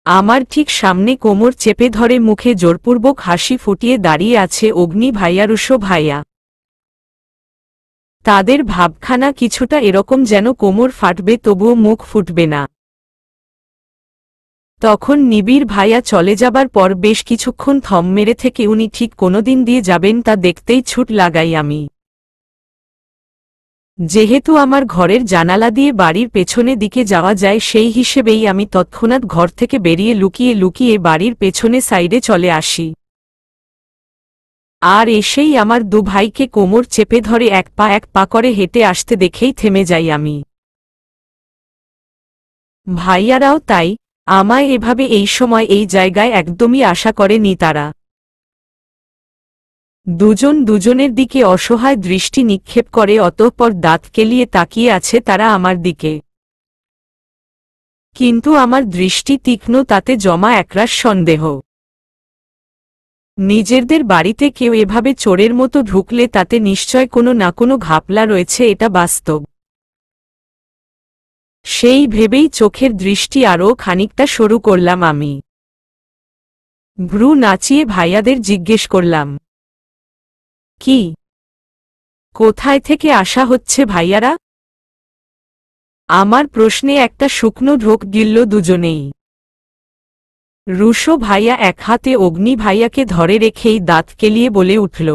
আমার ঠিক সামনে কোমর চেপে ধরে মুখে জোরপূর্বক হাসি ফুটিয়ে দাঁড়িয়ে আছে অগ্নি ভাইয়া রুশো ভাইয়া। তাদের ভাবখানা কিছুটা এরকম যেন কোমর ফাটবে তবুও মুখ ফুটবে না। তখন নিবিড় ভাইয়া চলে যাবার পর বেশ কিছুক্ষণ থম মেরে থেকে উনি ঠিক কোনোদিন দিয়ে যাবেন তা দেখতেই ছুট লাগাই আমি। যেহেতু আমার ঘরের জানালা দিয়ে বাড়ির পেছনে দিকে যাওয়া যায় সেই হিসেবেই আমি তৎক্ষণাৎ ঘর থেকে বেরিয়ে লুকিয়ে লুকিয়ে বাড়ির পেছনে সাইডে চলে আসি। আর এসেই আমার দু ভাইকে কোমর চেপে ধরে এক পা করে হেঁটে আসতে দেখেই থেমে যাই আমি। ভাইয়ারাও তাই, আমায় এভাবে এই সময় এই জায়গায় একদমই আশা করেনি তারা। দুজন দুজনের দিকে অসহায় দৃষ্টি নিক্ষেপ করে অতঃপর দাঁত কেলিয়ে তাকিয়ে আছে তারা আমার দিকে। কিন্তু আমার দৃষ্টি তীক্ষ্ণ, তাতে জমা একরাশ সন্দেহ। নিজেদের বাড়িতে কেউ এভাবে চোরের মতো ঢুকলে তাতে নিশ্চয় কোনো না কোনো ঘাপলা রয়েছে, এটা বাস্তব। সেই ভেবেই চোখের দৃষ্টি আরও খানিকটা সরু করলাম আমি। ভ্রু নাচিয়ে ভাইয়াদের জিজ্ঞেস করলাম, কি, কোথায় থেকে আসা হচ্ছে ভাইয়ারা? আমার প্রশ্নে একটা শুকনো ঢোক গিলল দুজনেই। রুশো ভাইয়া এক হাতে অগ্নি ভাইয়াকে ধরে রেখেই দাঁত কেলিয়ে বলে উঠল,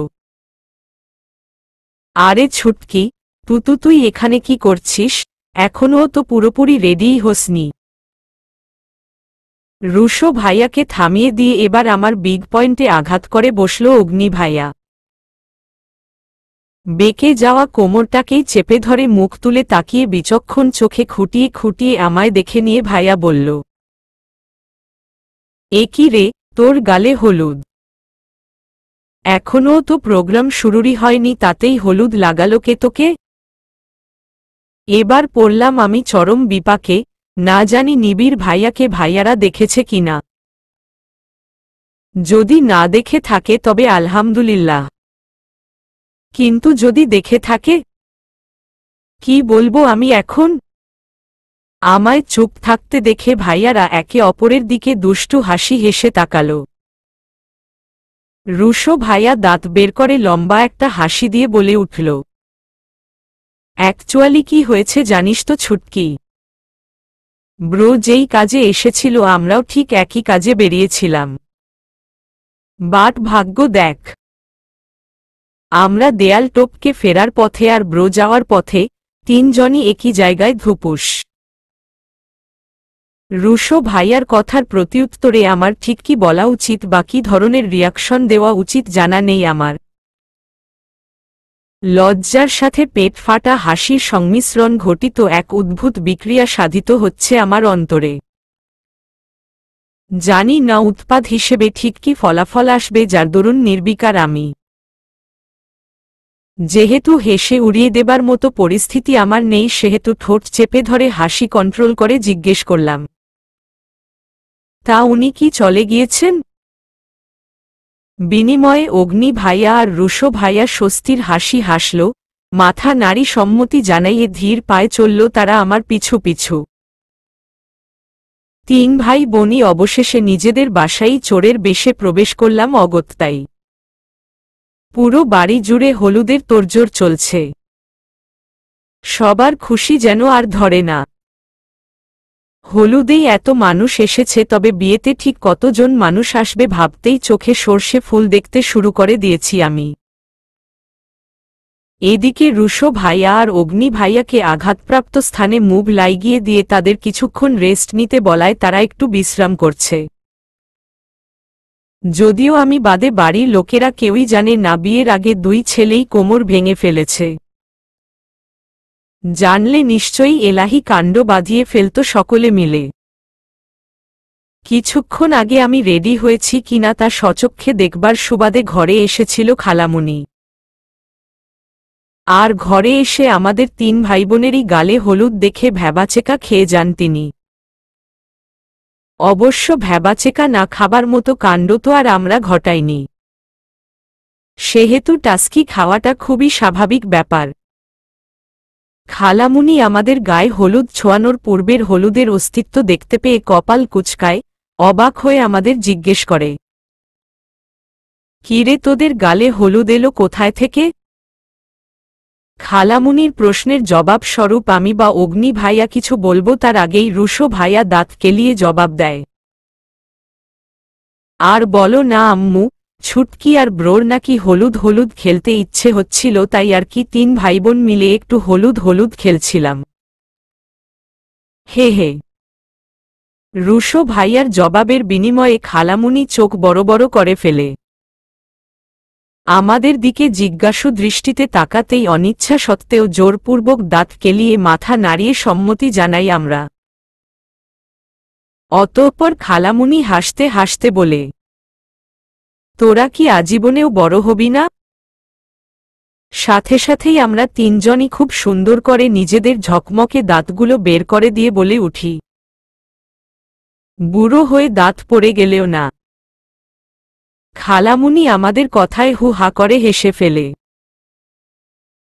আরে ছুটকি, তুই এখানে কি করছিস? এখনও তো পুরোপুরি রেডিই হোসনি। রুশো ভাইয়াকে থামিয়ে দিয়ে এবার আমার বিগ পয়েন্টে আঘাত করে বসল অগ্নি ভাইয়া। বেঁকে যাওয়া কোমরটাকেই চেপে ধরে মুখ তুলে তাকিয়ে বিচক্ষণ চোখে খুঁটিয়ে খুঁটিয়ে আমায় দেখে নিয়ে ভাইয়া বলল, এ কি রে, তোর গালে হলুদ? এখনও তো প্রোগ্রাম শুরুরই হয়নি তাতেই হলুদ লাগালো কে তোকে? এবার পড়লাম আমি চরম বিপাকে, না জানি নিবিড় ভাইয়াকে ভাইয়ারা দেখেছে কিনা। যদি না দেখে থাকে তবে আলহামদুলিল্লাহ, কিন্তু যদি দেখে থাকে, কি বলবো আমি এখন? আমায় চুপ থাকতে দেখে ভাইয়ারা একে অপরের দিকে দুষ্টু হাসি হেসে তাকালো। রুশো ভাইয়া দাঁত বের করে লম্বা একটা হাসি দিয়ে বলে উঠল, অ্যাকচুয়ালি কি হয়েছে জানিস তো ছুটকি? ব্রো যেই কাজে এসেছিল আমরাও ঠিক একই কাজে বেরিয়েছিলাম, বাট ভাগ্য দেখ, আমরা দেয়াল টপকে ফেরার পথে আর ব্রো যাওয়ার পথে তিনজনই একই জায়গায় ধুপুস। রুশো ভাইয়ার কথার প্রত্যুত্তরে আমার ঠিক কি বলা উচিত বা কী ধরনের রিয়াকশন দেওয়া উচিত জানা নেই আমার। লজ্জার সাথে পেট ফাটা হাসির সংমিশ্রণ ঘটিত এক অদ্ভুত বিক্রিয়া সাধিত হচ্ছে আমার অন্তরে। জানি না উৎপাত হিসেবে ঠিক কি ফলাফল আসবে যার দরুন নির্বিকার আমি। যেহেতু হেসে উড়িয়ে দেবার মতো পরিস্থিতি আমার নেই সেহেতু ঠোঁট চেপে ধরে হাসি কন্ট্রোল করে জিজ্ঞেস করলাম, তা উনি কি চলে গিয়েছেন? বিনিময়ে অগ্নি ভাইয়া আর রুশো ভাইয়া স্বস্তির হাসি হাসল, মাথা নাড়ি সম্মতি জানাইয়ে ধীর পায়ে চলল তারা আমার পিছু পিছু। তিন ভাই বোনই অবশেষে নিজেদের বাসায় চোরের বেশে প্রবেশ করলাম অগত্যাই। পুরো বাড়ি জুড়ে হলুদের তোড়জোড় চলছে। সবার খুশি যেন আর ধরে না। হলুদেই এত মানুষ এসেছে, তবে বিয়েতে ঠিক কতজন মানুষ আসবে ভাবতেই চোখে সর্ষে ফুল দেখতে শুরু করে দিয়েছি আমি। এদিকে রুশো ভাইয়া আর অগ্নি ভাইয়াকে আঘাতপ্রাপ্ত স্থানে মুভ লাগিয়ে দিয়ে তাদের কিছুক্ষণ রেস্ট নিতে বলায় তারা একটু বিশ্রাম করছে। যদিও আমি বাদে বাড়ির লোকেরা কেউই জানে না বিয়ের আগে দুই ছেলেই কোমর ভেঙে ফেলেছে। জানলে নিশ্চয়ই এলাহি কাণ্ড বাঁধিয়ে ফেলত সকলে মিলে। কিছুক্ষণ আগে আমি রেডি হয়েছি কিনা তা সচক্ষে দেখবার সুবাদে ঘরে এসেছিল খালামুনি। আর ঘরে এসে আমাদের তিন ভাইবোনেরই গালে হলুদ দেখে ভ্যাবাচেকা খেয়ে যান তিনি। অবশ্য ভ্যাবাচেকা না খাবার মতো কাণ্ড তো আর আমরা ঘটাইনি, সেহেতু টাস্কি খাওয়াটা খুবই স্বাভাবিক ব্যাপার। খালামুনি আমাদের গায়ে হলুদ ছোঁয়ানোর পূর্বের হলুদের অস্তিত্ব দেখতে পেয়ে কপাল কুঁচকায়, অবাক হয়ে আমাদের জিজ্ঞেস করে, কিরে তোদের গালে হলুদ এলো কোথায় থেকে? খালামুনির প্রশ্নের জবাব স্বরূপ আমি বা অগ্নি ভাইয়া কিছু বলবো তার আগেই রুশো ভাইয়া দাঁত কেলিয়ে জবাব দেয়, আর বলো না আম্মু, ছুটকি আর ব্রোর নাকি হলুদ হলুদ খেলতে ইচ্ছে হচ্ছিল, তাই আর কি 3 ভাইবোন মিলে একটু হলুদ হলুদ খেলছিলাম। হে হে। রুশো ভাইয়ার জবাবের বিনিময়ে খালামুনি চোখ বড় বড় করে ফেলে। আমাদের দিকে জিজ্ঞাসু দৃষ্টিতে তাকাতেই অনিচ্ছা সত্ত্বেও জোরপূর্বক দাঁত কেলিয়ে মাথা নাড়িয়ে সম্মতি জানাই আমরা। অতঃপর খালামুনি হাসতে হাসতে বলে, তোরা কি আজীবনেও বড় হবি না? সাথে সাথেই আমরা 3 জনই খুব সুন্দর করে নিজেদের ঝকমকে দাঁতগুলো বের করে দিয়ে বলে উঠি, বুড়ো হয়ে দাঁত পড়ে গেলেও না। খালামুনি আমাদের কথায় হু হা করে হেসে ফেলে।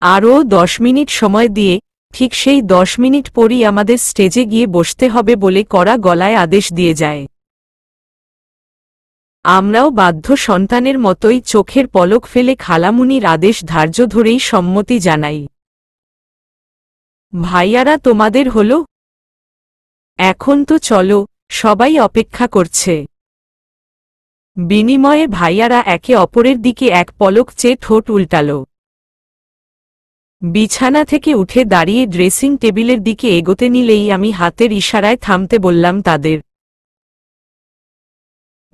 আরও 10 মিনিট সময় দিয়ে ঠিক সেই 10 মিনিট পরই আমাদের স্টেজে গিয়ে বসতে হবে বলে কড়া গলায় আদেশ দিয়ে যায়। আমরাও বাধ্য সন্তানের মতোই চোখের পলক ফেলে খালামুনির আদেশ ধার্য ধরেই সম্মতি জানাই। ভাইয়ারা তোমাদের হলো? এখন তো চলো, সবাই অপেক্ষা করছে। বিনিময়ে ভাইয়ারা একে অপরের দিকে এক পলক চেয়ে ঠোঁট উল্টাল। বিছানা থেকে উঠে দাঁড়িয়ে ড্রেসিং টেবিলের দিকে এগোতে নিলেই আমি হাতের ইশারায় থামতে বললাম তাদের।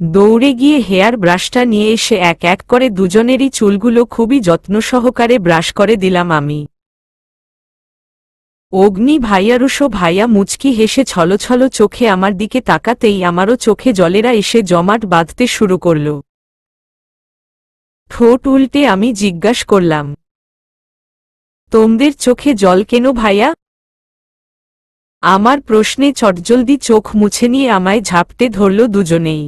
দৌড়ে গিয়ে হেয়ার ব্রাশটা নিয়ে এসে এক এক করে দুজনেরই চুলগুলো খুবই যত্ন সহকারে ব্রাশ করে দিলাম আমি। অগ্নি ভাইয়া রুশো ভাইয়া মুচকি হেসে ছলছল চোখে আমার দিকে তাকাতেই আমারও চোখে জলেরা এসে জমাট বাঁধতে শুরু করল। ঠোঁট উল্টে আমি জিজ্ঞাস করলাম, তোমাদের চোখে জল কেন ভাইয়া? আমার প্রশ্নে চটজলদি চোখ মুছে নিয়ে আমায় ঝাপটে ধরল দুজনেই।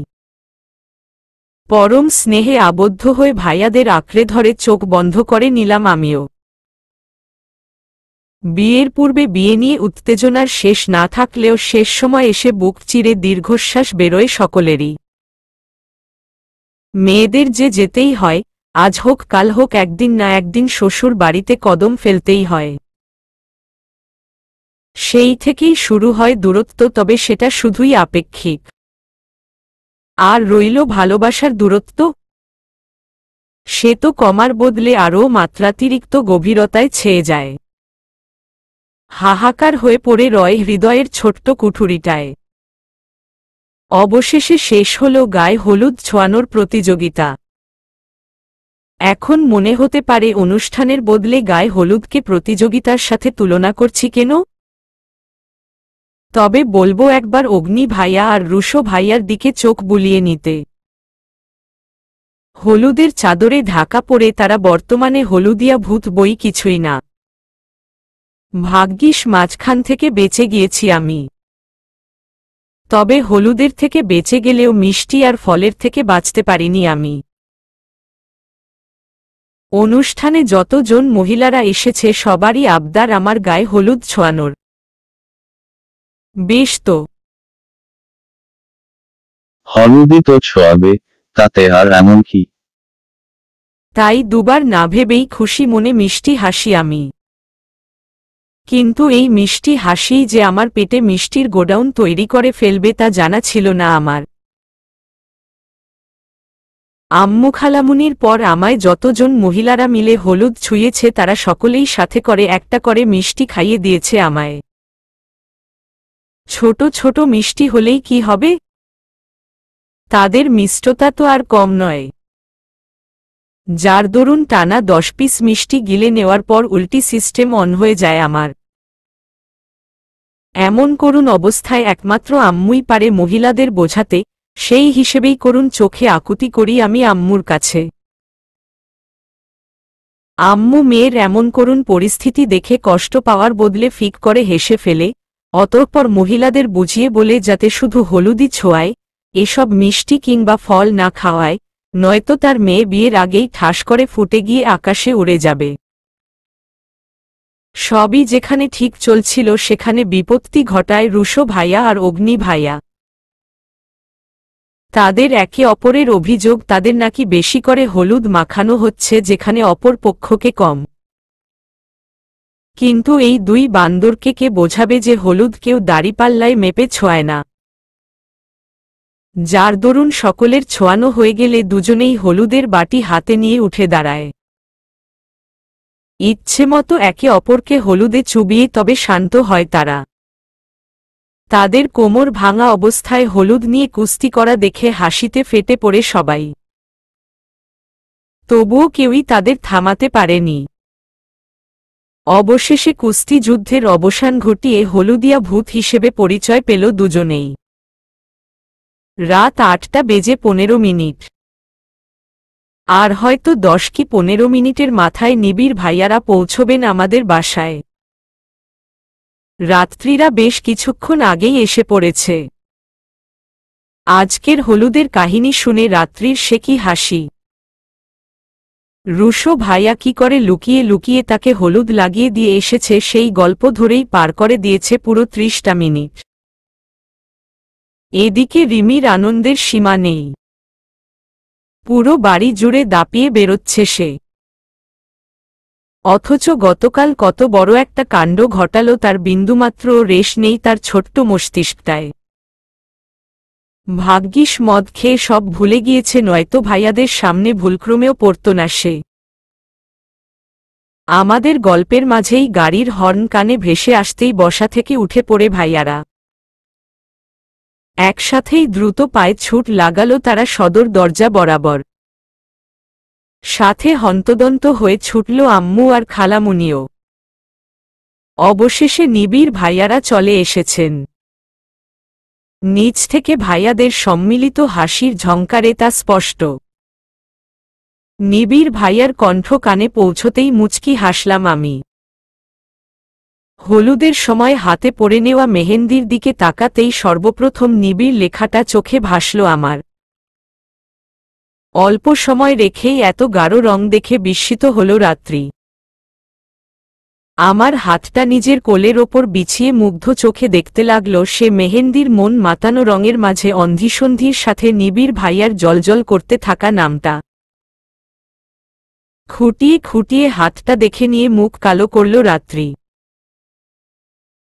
পরম স্নেহে আবদ্ধ হয়ে ভাইয়াদের আঁকড়ে ধরে চোখ বন্ধ করে নিলাম আমিও। বিয়ের পূর্বে বিয়ে নিয়ে উত্তেজনার শেষ না থাকলেও শেষ সময় এসে বুক চিরে দীর্ঘশ্বাস বেরোয় সকলেরই। মেয়েদের যে যেতেই হয়, আজ হোক কাল হোক একদিন না একদিন শ্বশুর বাড়িতে কদম ফেলতেই হয়। সেই থেকেই শুরু হয় দূরত্ব, তবে সেটা শুধুই আপেক্ষিক। আর রইল ভালোবাসার দূরত্ব, সে তো কমার বদলে আরও মাত্রাতিরিক্ত গভীরতায় ছেয়ে যায়। হাহাকার হয়ে পড়ে রয় হৃদয়ের ছোট্ট কুঠুরিটায়। অবশেষে শেষ হল গায়ে হলুদ ছোঁয়ানোর প্রতিযোগিতা। এখন মনে হতে পারে অনুষ্ঠানের বদলে গায়ে হলুদকে প্রতিযোগিতার সাথে তুলনা করছি কেন? তবে বলবো একবার অগ্নি ভাইয়া আর রুশো ভাইয়ার দিকে চোখ বুলিয়ে নিতে। হলুদের চাদরে ঢাকা পড়ে তারা বর্তমানে হলুদিয়া ভূত বই কিছুই না। ভাগ্যিস মাঝখান থেকে বেঁচে গিয়েছি আমি। তবে হলুদের থেকে বেঁচে গেলেও মিষ্টি আর ফলের থেকে বাঁচতে পারিনি আমি। অনুষ্ঠানে যতজন মহিলারা এসেছে সবারই আবদার আমার গায়ে হলুদ ছোঁয়ানোর। বেশ তো, হলুদই তো ছোঁয়াবে, তাতে আর এমন কি? তাই দুবার না ভেবেই খুশি মনে মিষ্টি হাসি আমি। কিন্তু এই মিষ্টি হাসিই যে আমার পেটে মিষ্টির গোডাউন তৈরি করে ফেলবে তা জানা ছিল না আমার। আম্মু খালামুনির পর আমায় যতজন মহিলারা মিলে হলুদ ছুঁয়েছে তারা সকলেই সাথে করে একটা করে মিষ্টি খাইয়ে দিয়েছে আমায়। ছোট ছোট মিষ্টি হলেই কি হবে? তাদের মিষ্টতা তো আর কম নয়। যার দরুন টানা 10 পিস মিষ্টি গিলে নেওয়ার পর উল্টি সিস্টেম অন হয়ে যায় আমার। এমন করুণ অবস্থায় একমাত্র আম্মুই পারে মহিলাদের বোঝাতে, সেই হিসেবেই করুণ চোখে আকুতি করি আমি আম্মুর কাছে। আম্মু মেয়ের এমন করুণ পরিস্থিতি দেখে কষ্ট পাওয়ার বদলে ফিক করে হেসে ফেলে, অতঃপর মহিলাদের বুঝিয়ে বলে যাতে শুধু হলুদই ছোঁয়ায়, এসব মিষ্টি কিংবা ফল না খাওয়ায়, নয়তো তার মেয়ে বিয়ের আগেই ঠাস করে ফুটে গিয়ে আকাশে উড়ে যাবে। সবই যেখানে ঠিক চলছিল সেখানে বিপত্তি ঘটায় রুশো ভাইয়া আর অগ্নি ভাইয়া। তাদের একে অপরের অভিযোগ তাদের নাকি বেশি করে হলুদ মাখানো হচ্ছে যেখানে অপর পক্ষকে কম। কিন্তু এই দুই বান্দরকে কে বোঝাবে যে হলুদ কেউ দাড়িপাল্লায় মেপে ছোঁয় না, যার দরুন সকলের ছোঁয়ানো হয়ে গেলে দুজনেই হলুদের বাটি হাতে নিয়ে উঠে দাঁড়ায়। ইচ্ছেমতো একে অপরকে হলুদে চুবিয়ে তবে শান্ত হয় তারা। তাদের কোমর ভাঙা অবস্থায় হলুদ নিয়ে কুস্তি করা দেখে হাসিতে ফেটে পড়ে সবাই। তবুও কেউই তাদের থামাতে পারেনি। অবশেষে কুস্তি যুদ্ধের অবসান ঘটিয়ে হলুদিয়া ভূত হিসেবে পরিচয় পেল দুজনেই। রাত ৮টা বেজে ১৫ মিনিট। আর হয়তো ১০ কি ১৫ মিনিটের মাথায় নিবিড় ভাইয়ারা পৌঁছবেন আমাদের বাসায়। রাত্রিরা বেশ কিছুক্ষণ আগেই এসে পড়েছে। আজকের হলুদের কাহিনী শুনে রাত্রির সে কি হাসি। রুশো ভাইয়া কি করে লুকিয়ে লুকিয়ে তাকে হলুদ লাগিয়ে দিয়ে এসেছে সেই গল্প ধরেই পার করে দিয়েছে পুরো ৩০টা মিনিট। এদিকে রিমির আনন্দের সীমা নেই। পুরো বাড়ি জুড়ে দাপিয়ে বেরোচ্ছে সে। অথচ গতকাল কত বড় একটা কাণ্ড ঘটালো তার বিন্দুমাত্র রেশ নেই তার ছোট্ট মস্তিষ্কটায়। ভাগ্যিস মদ খেয়ে সব ভুলে গিয়েছে, নয়তো ভাইয়াদের সামনে ভুলক্রমেও পড়ত না সে। আমাদের গল্পের মাঝেই গাড়ির হর্ন কানে ভেসে আসতেই বসা থেকে উঠে পড়ে ভাইয়ারা। একসাথেই দ্রুত পায়ে ছুট লাগালো তারা সদর দরজা বরাবর। সাথে হন্তদন্ত হয়ে ছুটল আম্মু আর খালামুনিও। অবশেষে নিবিড় ভাইয়ারা চলে এসেছেন। নিচ থেকে ভাইয়াদের সম্মিলিত হাসির ঝংকারে তা স্পষ্ট। নিবিড় ভাইয়ার কণ্ঠ কানে পৌঁছতেই মুচকি হাসলাম আমি। হলুদের সময় হাতে পড়ে নেওয়া মেহেন্দির দিকে তাকাতেই সর্বপ্রথম নিবিড় লেখাটা চোখে ভাসল আমার। অল্প সময় রেখেই এত গাঢ় রং দেখে বিস্মিত হল রাত্রি। আমার হাতটা নিজের কোলের ওপর বিছিয়ে মুগ্ধ চোখে দেখতে লাগল সে মেহেন্দির মন মাতানো রঙের মাঝে অন্ধিসন্ধির সাথে নিবিড় ভাইয়ার জ্বলজ্বল করতে থাকা নামটা। খুঁটিয়ে খুঁটিয়ে হাতটা দেখে নিয়ে মুখ কালো করল রাত্রি।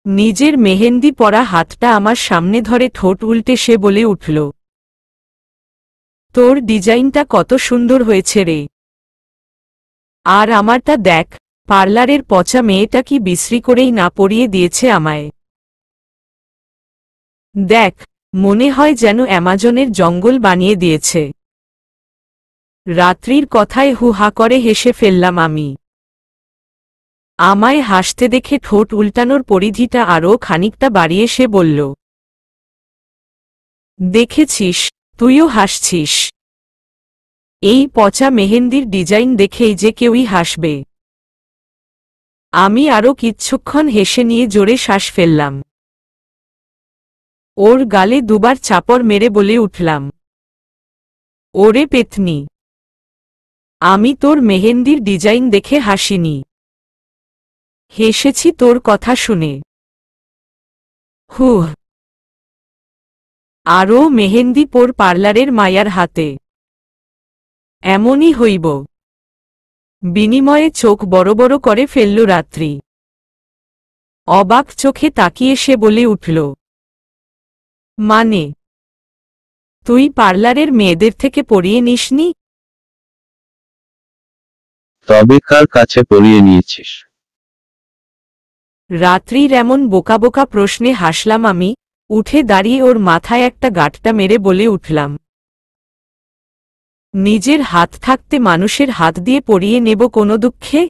নিজের মেহেন্দি পরা হাতটা আমার সামনে ধরে ঠোঁট উল্টে সে বলে উঠল, তোর ডিজাইনটা কত সুন্দর হয়েছে রে। আর আমারটা দেখ, পার্লারের পচা মেয়েটা কি বিশ্রী করেই না পরিয়ে দিয়েছে আমায়। দেখ, মনে হয় যেন অ্যামাজনের জঙ্গল বানিয়ে দিয়েছে। রাত্রির কথায় হু হা করে হেসে ফেললাম আমি। আমায় হাসতে দেখে ঠোঁট উল্টানোর পরিধিটা আরও খানিকটা বাড়িয়ে সে বলল, দেখেছিস, তুইও হাসছিস। এই পচা মেহেন্দির ডিজাইন দেখেই যে কেউই হাসবে। আমি আরও কিছুক্ষণ হেসে নিয়ে জোরে শ্বাস ফেললাম। ওর গালে দুবার চাপড় মেরে বলে উঠলাম, ওরে পেতনি, আমি তোর মেহেন্দির ডিজাইন দেখে হাসিনি, হেসেছি তোর কথা শুনে। হুহ। আরও মেহেন্দি পোর পার্লারের মায়ার হাতে। এমনই হইব। বিনিময়ে চোখ বড় বড় করে ফেলল রাত্রি। অবাক চোখে তাকিয়ে সে বলে উঠল, মানে তুই পার্লারের মেয়েদের থেকে পরিয়ে নিসনি? তবে কার কাছে পরিয়ে নিয়েছিস? রাত্রির এমন বোকা বোকা প্রশ্নে হাসলাম আমি, উঠে দাঁড়িয়ে ওর মাথায় একটা গাঁটটা মেরে বলে উঠলাম, নিজের হাত থাকতে মানুষের হাত দিয়ে পরিয়ে নেব কোনো দুঃখে?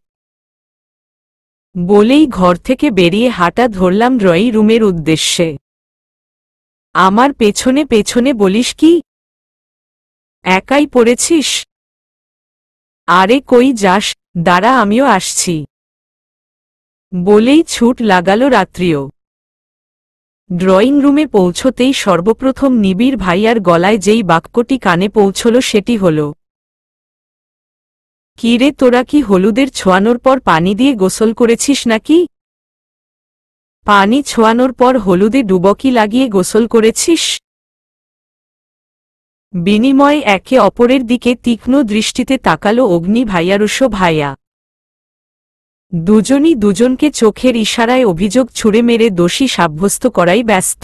বলেই ঘর থেকে বেরিয়ে হাঁটা ধরলাম ড্রয়িং রুমের উদ্দেশ্যে। আমার পেছনে পেছনে বলিস কি? একাই পড়েছিস? আরে কই যাস, দাঁড়া আমিও আসছি। বলেই ছুট লাগালো রাত্রিও। ড্রয়িং রুমে পৌঁছতেই সর্বপ্রথম নিবিড় ভাইয়ার গলায় যেই বাক্যটি কানে পৌঁছল সেটি হল, কি রে তোরা কি হলুদের ছোঁয়ানোর পর পানি দিয়ে গোসল করেছিস নাকি? পানি ছোঁয়ানোর পর হলুদে ডুবকি লাগিয়ে গোসল করেছিস? বিনিময়ে একে অপরের দিকে তীক্ষ্ণ দৃষ্টিতে তাকালো অগ্নি ভাইয়ারুষো ভাইয়া। দুজনই দুজনকে চোখের ইশারায় অভিযোগ ছুড়ে মেরে দোষী সাব্যস্ত করাই ব্যস্ত।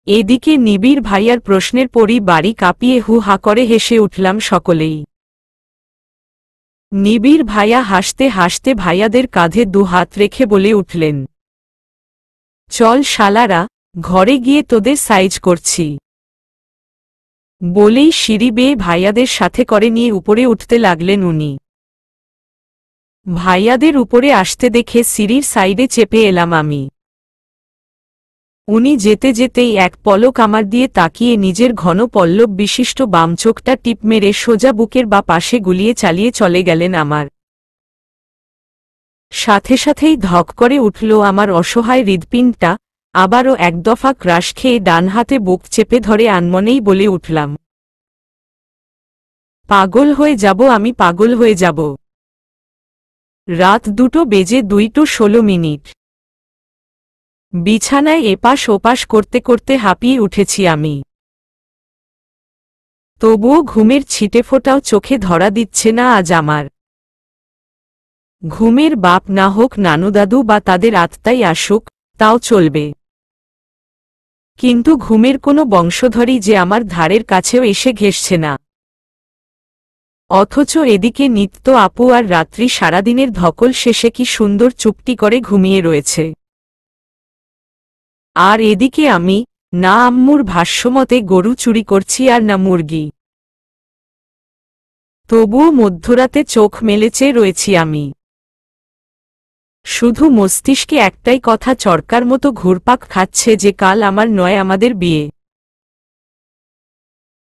এদিকে নিবিড় ভাইয়ার প্রশ্নের পরই বাড়ি কাঁপিয়ে হু হা করে হেসে উঠলাম সকলেই। নিবিড় ভাইয়া হাসতে হাসতে ভাইয়াদের কাঁধে দুহাত রেখে বলে উঠলেন, চল শালারা, ঘরে গিয়ে তোদের সাইজ করছি। বলেই সিঁড়ি বেয়ে ভাইয়াদের সাথে করে নিয়ে উপরে উঠতে লাগলেন উনি। ভাইয়াদের উপরে আসতে দেখে সিঁড়ির সাইডে চেপে এলাম আমি। উনি যেতে যেতেই এক পলক আমার দিয়ে তাকিয়ে নিজের ঘন পল্লব বিশিষ্ট বাম চোখটা টিপ মেরে সোজা বুকের বা পাশে গুলিয়ে চালিয়ে চলে গেলেন আমার। সাথে সাথেই ধক করে উঠল আমার অসহায় হৃৎপিণ্ডটা, আবারও এক দফা ক্রাশ খেয়ে ডান হাতে বুক চেপে ধরে আনমনেই বলে উঠলাম, পাগল হয়ে যাব, আমি পাগল হয়ে যাব। রাত 2:02:16। বিছানায় এপাশ ওপাশ করতে করতে হাঁপিয়ে উঠেছি আমি। তবুও ঘুমের ছিটেফোঁটাও চোখে ধরা দিচ্ছে না আজ আমার। ঘুমের বাপ না হোক নানুদাদু বা তাদের আত্মাই আসুক, তাও চলবে, কিন্তু ঘুমের কোনো বংশধরই যে আমার ধারের কাছেও এসে ঘেঁষছে না। অথচ এদিকে নিত্য আপু আর রাত্রি সারাদিনের ধকল শেষে কি সুন্দর চুপটি করে ঘুমিয়ে রয়েছে। আর এদিকে আমি, না আম্মুর ভাষ্যমতে গরু চুরি করছি আর না মুরগি। তবুও মধ্যরাতে চোখ মেলেচে রয়েছি আমি। শুধু মস্তিষ্কে একটাই কথা চরকার মতো ঘুরপাক খাচ্ছে যে কাল আমার নয় আমাদের বিয়ে।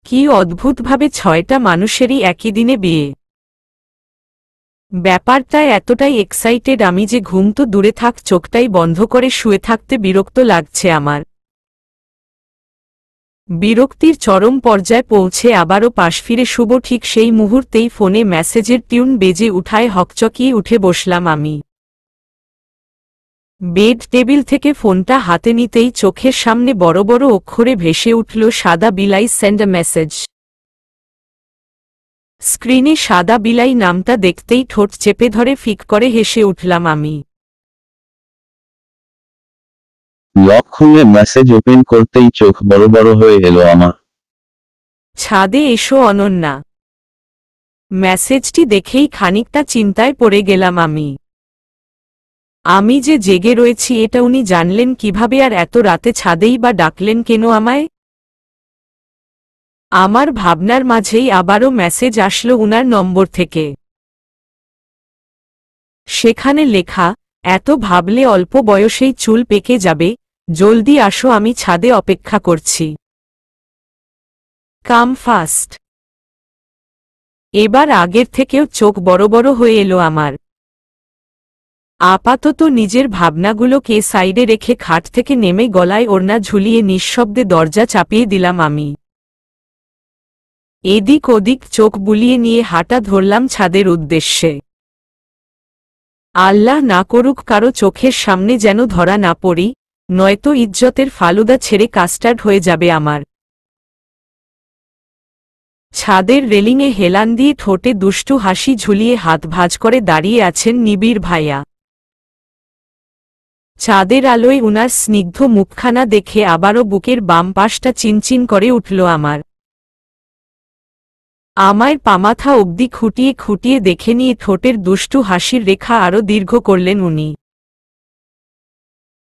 কি অদ্ভুতভাবে 6টা মানুষেরই একই দিনে বিয়ে। ব্যাপারটা এতটাই এক্সাইটেড আমি যে ঘুম তো দূরে থাক, চোখটাই বন্ধ করে শুয়ে থাকতে বিরক্ত লাগছে আমার। বিরক্তির চরম পর্যায়ে পৌঁছে আবারও পাশ ফিরে শুভ ঠিক সেই মুহূর্তেই ফোনে মেসেজের টিউন বেজে উঠায় হকচকিয়ে উঠে বসলাম আমি। বেড টেবিল থেকে ফোনটা হাতে নিতেই চোখের সামনে বড় বড় অক্ষরে ভেসে উঠল সাদা বিলাই সেন্ড আ মেসেজ। স্ক্রিনে সাদা বিলাই নামটা দেখতেই ঠোঁট চেপে ধরে ফিক করে হেসে উঠলাম আমি। লক খুলে মেসেজ ওপেন করতেই চোখ বড় বড় হয়ে এলো আমার। ছাদে এসো অনন্যা। মেসেজটি দেখেই খানিকটা চিন্তায় পড়ে গেলাম আমি যে জেগে রয়েছি এটা উনি জানলেন কিভাবে, আর এত রাতে ছাদেই বা ডাকলেন কেন আমায়? আমার ভাবনার মাঝেই আবারও মেসেজ আসলো উনার নম্বর থেকে। সেখানে লেখা, এত ভাবলে অল্প বয়সেই চুল পেকে যাবে, জলদি আসো, আমি ছাদে অপেক্ষা করছি, কাম ফাস্ট। এবার আগের থেকেও চোখ বড় বড় হয়ে এলো আমার। আপাতত নিজের ভাবনাগুলোকে সাইডে রেখে খাট থেকে নেমে গলায় ওড়না ঝুলিয়ে নিঃশব্দে দরজা চাপিয়ে দিলাম আমি। এদিক ওদিক চোখ বুলিয়ে নিয়ে হাঁটা ধরলাম ছাদের উদ্দেশ্যে। আল্লাহ না করুক কারো চোখের সামনে যেন ধরা না পড়ি, নয়তো ইজ্জতের ফালুদা ছেড়ে কাস্টার্ড হয়ে যাবে আমার। ছাদের রেলিংয়ে হেলান দিয়ে ঠোঁটে দুষ্টু হাসি ঝুলিয়ে হাত ভাঁজ করে দাঁড়িয়ে আছেন নিবিড় ভাইয়া। চাঁদের আলোয় উনার স্নিগ্ধ মুখখানা দেখে আবারও বুকের বাম পাশটা চিনচিন করে উঠল আমার। আমায় পামাথা অবধি খুঁটিয়ে খুঁটিয়ে দেখে নিয়ে ঠোঁটের দুষ্টু হাসির রেখা আরও দীর্ঘ করলেন উনি।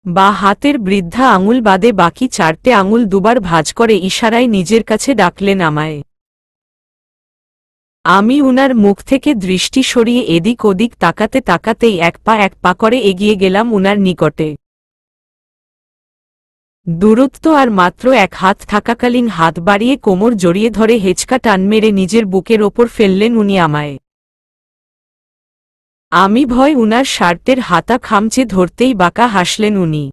বা হাতের বৃদ্ধা আঙুল বাদে বাকি 4টে আঙুল দুবার ভাঁজ করে ইশারায় নিজের কাছে ডাকলেন আমায়। আমি উনার মুখ থেকে দৃষ্টি সরিয়ে এদিক ওদিক তাকাতে তাকাতেই এক পা করে এগিয়ে গেলাম উনার নিকটে। দূরত্ব আর মাত্র 1 হাত থাকাকালীন হাত বাড়িয়ে কোমর জড়িয়ে ধরে হেঁচকা টান মেরে নিজের বুকের ওপর ফেললেন উনি আমায়। আমি ভয় উনার শার্টের হাতা খামচে ধরতেই বাঁকা হাসলেন উনি।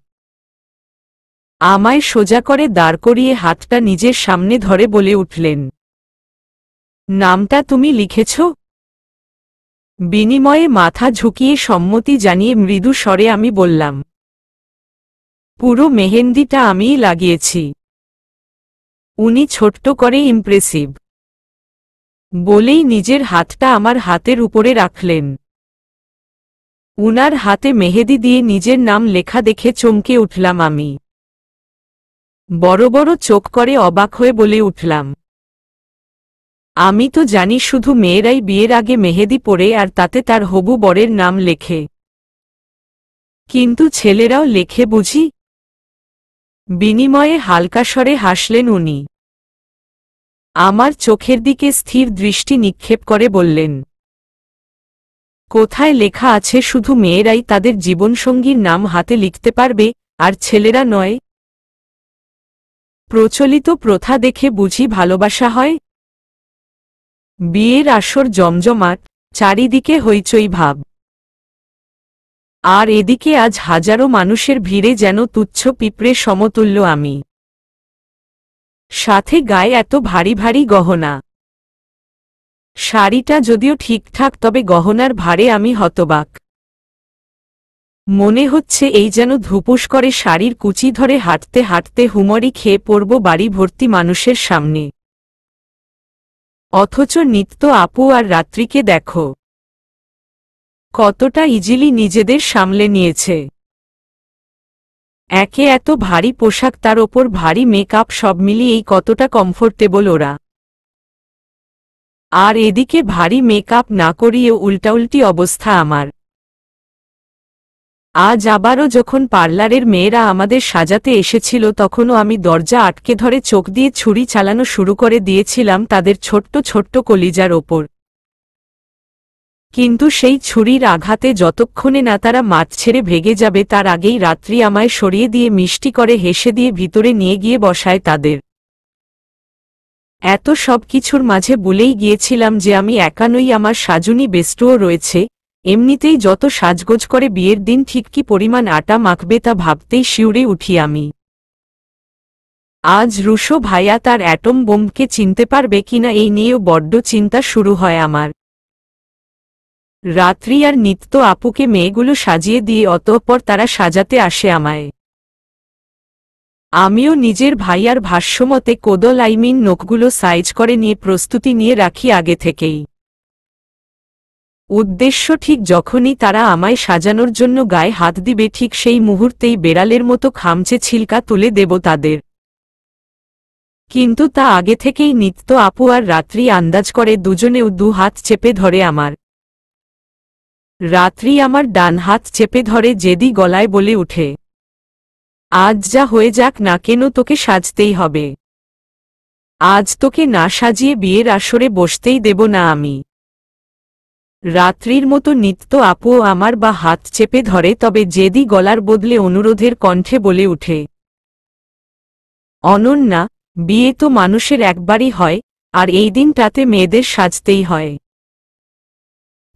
আমায় সোজা করে দাঁড় করিয়ে হাতটা নিজের সামনে ধরে বলে উঠলেন, নামটা তুমি লিখেছ? বিনিময়ে মাথা ঝুঁকিয়ে সম্মতি জানিয়ে মৃদু স্বরে আমি বললাম, পুরো মেহেন্দিটা আমিই লাগিয়েছি। উনি ছোট্ট করে ইমপ্রেসিভ বলেই নিজের হাতটা আমার হাতের উপরে রাখলেন। উনার হাতে মেহেদি দিয়ে নিজের নাম লেখা দেখে চমকে উঠলাম আমি। বড় বড় চোখ করে অবাক হয়ে বলে উঠলাম, আমি তো জানি শুধু মেয়েরাই বিয়ের আগে মেহেদি পরে আর তাতে তার হবু বরের নাম লেখে, কিন্তু ছেলেরাও লেখে বুঝি? বিনিময়ে হালকা স্বরে হাসলেন উনি। আমার চোখের দিকে স্থির দৃষ্টি নিক্ষেপ করে বললেন, কোথায় লেখা আছে শুধু মেয়েরাই তাদের জীবনসঙ্গীর নাম হাতে লিখতে পারবে আর ছেলেরা নয়? প্রচলিত প্রথা দেখে বুঝি ভালোবাসা হয়? বিয়ের আসর জমজমাট, চারিদিকে হইচই ভাব। আর এদিকে আজ হাজারো মানুষের ভিড়ে যেন তুচ্ছ পিঁপড়ে সমতুল্য আমি। সাথে গায়ে এত ভারী ভারী গহনা। শাড়িটা যদিও ঠিকঠাক, তবে গহনার ভারে আমি হতবাক। মনে হচ্ছে এই যেন ধুপুস করে শাড়ির কুচি ধরে হাঁটতে হাঁটতে হুমড়ি খেয়ে পড়ব বাড়ি ভর্তি মানুষের সামনে। অথচ নিত্য আপু আর রাত্রিকে দেখো কতটা ইজিলি নিজেদের সামলে নিয়েছে। একে এত ভারী পোশাক, তার ওপর ভারী মেকআপ, সব মিলিয়েই কতটা কমফোর্টেবল ওরা। আর এদিকে ভারী মেকআপ না করিয়েও উল্টাউল্টি অবস্থা আমার। আজ আবারও যখন পার্লারের মেয়েরা আমাদের সাজাতে এসেছিল, তখনও আমি দরজা আটকে ধরে চোখ দিয়ে ছুরি চালানো শুরু করে দিয়েছিলাম তাদের ছোট্ট ছোট্ট কলিজার ওপর। কিন্তু সেই ছুরির আঘাতে যতক্ষণে না তারা মাঠ ছেড়ে ভেগে যাবে, তার আগেই রাত্রি আমায় সরিয়ে দিয়ে মিষ্টি করে হেসে দিয়ে ভিতরে নিয়ে গিয়ে বসায় তাদের। এত সব কিছুর মাঝে বলেই গিয়েছিলাম যে আমি একা নই, আমার সাজুনি বেস্টুও রয়েছে। এমনিতেই যত সাজগোজ করে বিয়ের দিন ঠিক কি পরিমাণ আটা মাখবে তা ভাবতেই শিউরে উঠি আমি। আজ রুশো ভাইয়া তার অ্যাটম বোমকে চিনতে পারবে কিনা এই নিয়েও বড্ড চিন্তা শুরু হয় আমার। রাত্রি আর নিত্য আপুকে মেয়েগুলো সাজিয়ে দিয়ে অতঃপর তারা সাজাতে আসে আমায়। আমিও নিজের ভাইয়ার ভাষ্যমতে কোদল নখগুলো সাইজ করে নিয়ে প্রস্তুতি নিয়ে রাখি আগে থেকেই। উদ্দেশ্য ঠিক যখনই তারা আমায় সাজানোর জন্য গায়ে হাত দিবে, ঠিক সেই মুহূর্তেই বেড়ালের মতো খামচে ছিলকা তুলে দেব তাদের। কিন্তু তা আগে থেকেই নিত্য আপু আর রাত্রি আন্দাজ করে দুজনেও দু হাত চেপে ধরে আমার। রাত্রি আমার ডান হাত চেপে ধরে জেদি গলায় বলে উঠে, আজ যা হয়ে যাক না কেন তোকে সাজতেই হবে। আজ তোকে না সাজিয়ে বিয়ের আসরে বসতেই দেব না আমি। রাত্রির মতো নিত্য আপুও আমার বা হাত চেপে ধরে, তবে জেদি গলার বদলে অনুরোধের কণ্ঠে বলে উঠে, অনন্যা, বিয়ে তো মানুষের একবারই হয়, আর এই দিনটাতে মেয়েদের সাজতেই হয়।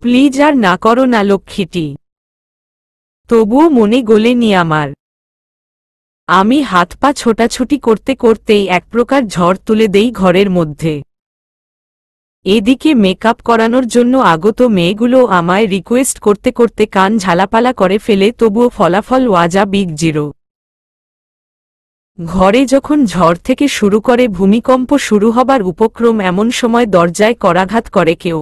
প্লিজ আর না করো না লক্ষ্মীটি। তবুও মনে গলেনি আমার। আমি হাত পা ছোটাছুটি করতে করতেই এক প্রকার ঝড় তুলে দেই ঘরের মধ্যে। এদিকে মেকআপ করানোর জন্য আগত মেয়েগুলো আমায় রিকোয়েস্ট করতে করতে কান ঝালাপালা করে ফেলে, তবুও ফলাফল ওয়াজা বিগ জিরো। ঘরে যখন ঝড় থেকে শুরু করে ভূমিকম্প শুরু হবার উপক্রম, এমন সময় দরজায় করাঘাত করে কেউ।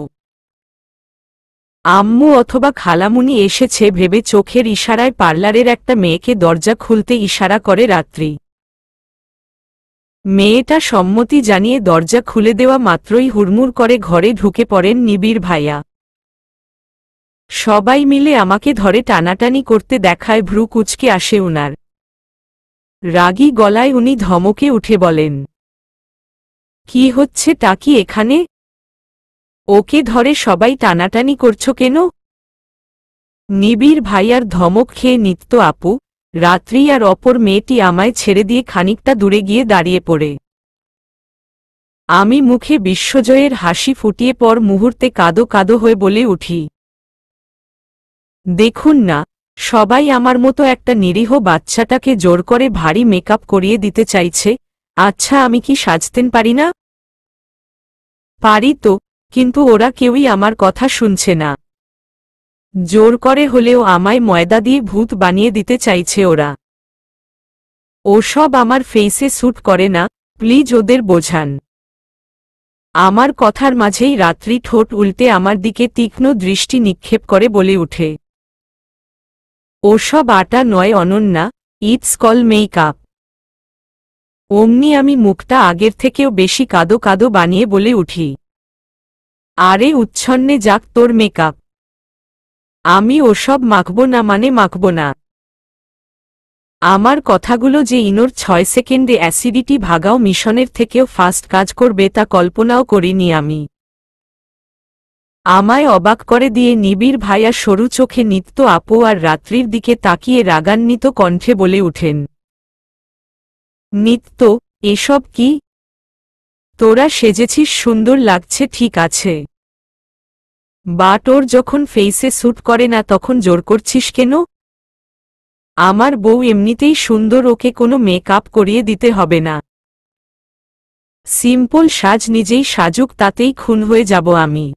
আম্মু অথবা খালামুনি এসেছে ভেবে চোখের ইশারায় পার্লারের একটা মেয়েকে দরজা খুলতে ইশারা করে রাত্রি। মেয়েটা সম্মতি জানিয়ে দরজা খুলে দেওয়া মাত্রই হুড়মুড় করে ঘরে ঢুকে পড়েন নিবিড় ভাইয়া। সবাই মিলে আমাকে ধরে টানাটানি করতে দেখায় ভ্রু কুঁচকে আসে উনার। রাগী গলায় উনি ধমকে উঠে বলেন, কি হচ্ছে তা কি এখানে? ওকে ধরে সবাই টানাটানি করছো কেন? নিবিড় ভাইয়ার ধমক খেয়ে নিত্য আপু, রাত্রি আর অপর মেয়েটি আমায় ছেড়ে দিয়ে খানিকটা দূরে গিয়ে দাঁড়িয়ে পড়ে। আমি মুখে বিশ্বজয়ের হাসি ফুটিয়ে পর মুহূর্তে কাদো কাদো হয়ে বলে উঠি, দেখুন না, সবাই আমার মতো একটা নিরীহ বাচ্চাটাকে জোর করে ভারী মেকআপ করিয়ে দিতে চাইছে। আচ্ছা, আমি কি সাজতেন পারি না? পারি তো, কিন্তু ওরা কেউই আমার কথা শুনছে না। জোর করে হলেও আমায় ময়দা দিয়ে ভূত বানিয়ে দিতে চাইছে ওরা। ওসব আমার ফেইসে স্যুট করে না, প্লিজ ওদের বোঝান। আমার কথার মাঝেই রাত্রি ঠোঁট উল্টে আমার দিকে তীক্ষ্ণ দৃষ্টি নিক্ষেপ করে বলে উঠে, ওসব আটা নয় অনন্যা, ইটস কল মেকআপ। অমনি আমি মুখটা আগের থেকেও বেশি কাদো কাদো বানিয়ে বলে উঠি, আরে উচ্ছন্নে যাক তোর মেকআপ, আমি ওসব মাখব না মানে মাখব না। আমার কথাগুলো যে ইনোর 6 সেকেন্ডে অ্যাসিডিটি ভাগাও মিশনের থেকেও ফাস্ট কাজ করবে তা কল্পনাও করিনি আমি। আমায় অবাক করে দিয়ে নিবিড় ভাইয়া সরু চোখে নিত্য আপু আর রাত্রির দিকে তাকিয়ে রাগান্বিত কণ্ঠে বলে উঠেন, নিত্য, এসব কি? তোরা সেজেছিস, সুন্দর লাগছে ঠিক আছে, বাট ওর যখন ফেইসে স্যুট করে না তখন জোর করছিস কেন? আমার বউ এমনিতেই সুন্দর, ওকে কোনো মেকআপ করিয়ে দিতে হবে না। সিম্পল সাজ নিজেই সাজুক, তাতেই খুন হয়ে যাব আমি।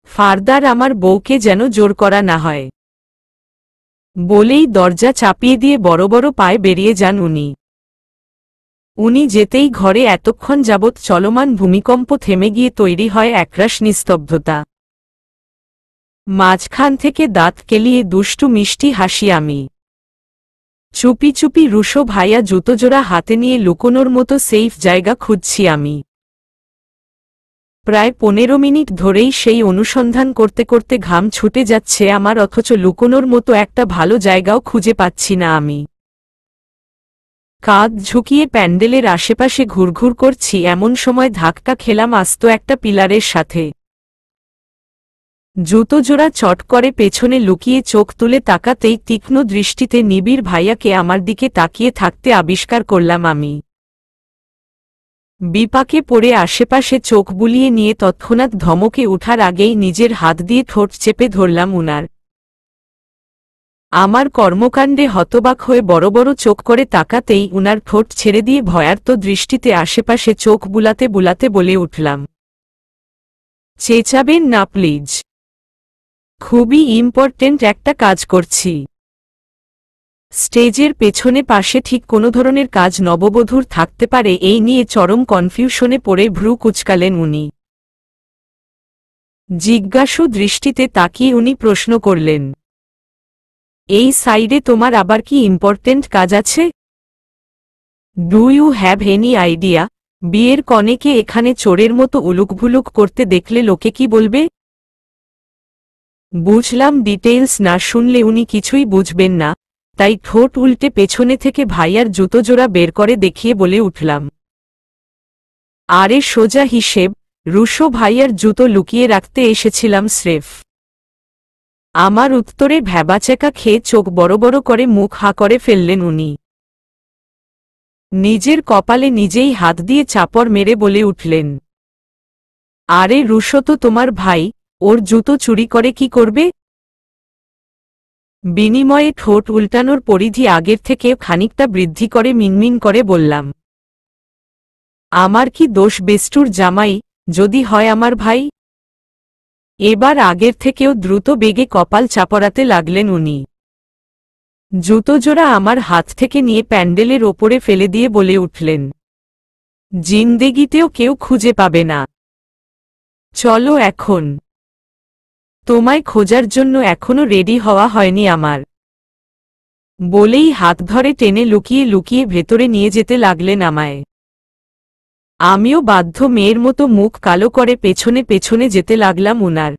ফারদার আমার বউকে যেন জোর করা না হয়। বলেই দরজা চাপিয়ে দিয়ে বড় বড় পায়ে বেরিয়ে যান উনি। উনি যেতেই ঘরে এতক্ষণ যাবৎ চলমান ভূমিকম্প থেমে গিয়ে তৈরি হয় একরাশ নিস্তব্ধতা। মাঝখান থেকে দাঁত কেলিয়ে দুষ্টু মিষ্টি হাসি আমি। চুপি চুপি রুশো ভাইয়া জুতোজোড়া হাতে নিয়ে লুকোনোর মতো সেফ জায়গা খুঁজছি আমি। প্রায় 15 মিনিট ধরেই সেই অনুসন্ধান করতে করতে ঘাম ছুটে যাচ্ছে আমার, অথচ লুকোনোর মতো একটা ভালো জায়গাও খুঁজে পাচ্ছি না আমি। কাঁধ ঝুঁকিয়ে প্যান্ডেলের আশেপাশে ঘুরঘুর করছি, এমন সময় ধাক্কা খেলাম আস্ত একটা পিলারের সাথে। জুতোজোড়া চট করে পেছনে লুকিয়ে চোখ তুলে তাকাতেই তীক্ষ্ণ দৃষ্টিতে নিবিড় ভাইয়াকে আমার দিকে তাকিয়ে থাকতে আবিষ্কার করলাম আমি। বিপাকে পড়ে আশেপাশে চোখ বুলিয়ে নিয়ে তৎক্ষণাৎ ধমকে ওঠার আগেই নিজের হাত দিয়ে ঠোঁট চেপে ধরলাম উনার। আমার কর্মকাণ্ডে হতবাক হয়ে বড় বড় চোখ করে তাকাতেই উনার ঠোঁট ছেড়ে দিয়ে ভয়ার্ত দৃষ্টিতে আশেপাশে চোখ বুলাতে বুলাতে বলে উঠলাম, চেঁচাবেন না প্লিজ, খুবই ইম্পর্টেন্ট একটা কাজ করছি। স্টেজের পেছনে পাশে ঠিক কোনো ধরনের কাজ নববধূর থাকতে পারে এই নিয়ে চরম কনফিউশনে পড়ে ভ্রু কুঁচকালেন উনি। জিজ্ঞাসু দৃষ্টিতে তাকিয়ে উনি প্রশ্ন করলেন, এই সাইডে তোমার আবার কি ইম্পর্টেন্ট কাজ আছে? Do you have any idea বিয়ের কনেকে এখানে চোরের মতো উলুকভুলুক করতে দেখলে লোকে কি বলবে? বুঝলাম ডিটেইলস না শুনলে উনি কিছুই বুঝবেন না, তাই ঠোঁট উল্টে পেছনে থেকে ভাইয়ার জুতোজোড়া বের করে দেখিয়ে বলে উঠলাম, আরে সোজা হিসেব, রুশো ভাইয়ার জুতো লুকিয়ে রাখতে এসেছিলাম স্রেফ। আমার উত্তরে ভ্যাবাচেকা খেয়ে চোখ বড় বড় করে মুখ হা করে ফেললেন উনি। নিজের কপালে নিজেই হাত দিয়ে চাপড় মেরে বলে উঠলেন, আরে রুশো তো তোমার ভাই, ওর জুতো চুরি করে কি করবে? বিনিময়ে ঠোঁট উল্টানোর পরিধি আগের থেকে খানিকটা বৃদ্ধি করে মিনমিন করে বললাম, আমার কি দোষ বেস্টুর জামাই, যদি হয় আমার ভাই? এবার আগের থেকেও দ্রুত বেগে কপাল চাপড়াতে লাগলেন উনি। জুতোজোড়া আমার হাত থেকে নিয়ে প্যান্ডেলের ওপরে ফেলে দিয়ে বলে উঠলেন, জিন্দেগিতেও কেউ খুঁজে পাবে না, চলো এখন। তোমায় খোঁজার জন্য এখনো রেডি হওয়া হয়নি আমার। বলেই হাত ধরে টেনে লুকিয়ে লুকিয়ে ভেতরে নিয়ে যেতে লাগলেন আমায়। আমিও বাধ্য মেয়ের মতো মুখ কালো করে পেছনে পেছনে যেতে লাগলাম উনার।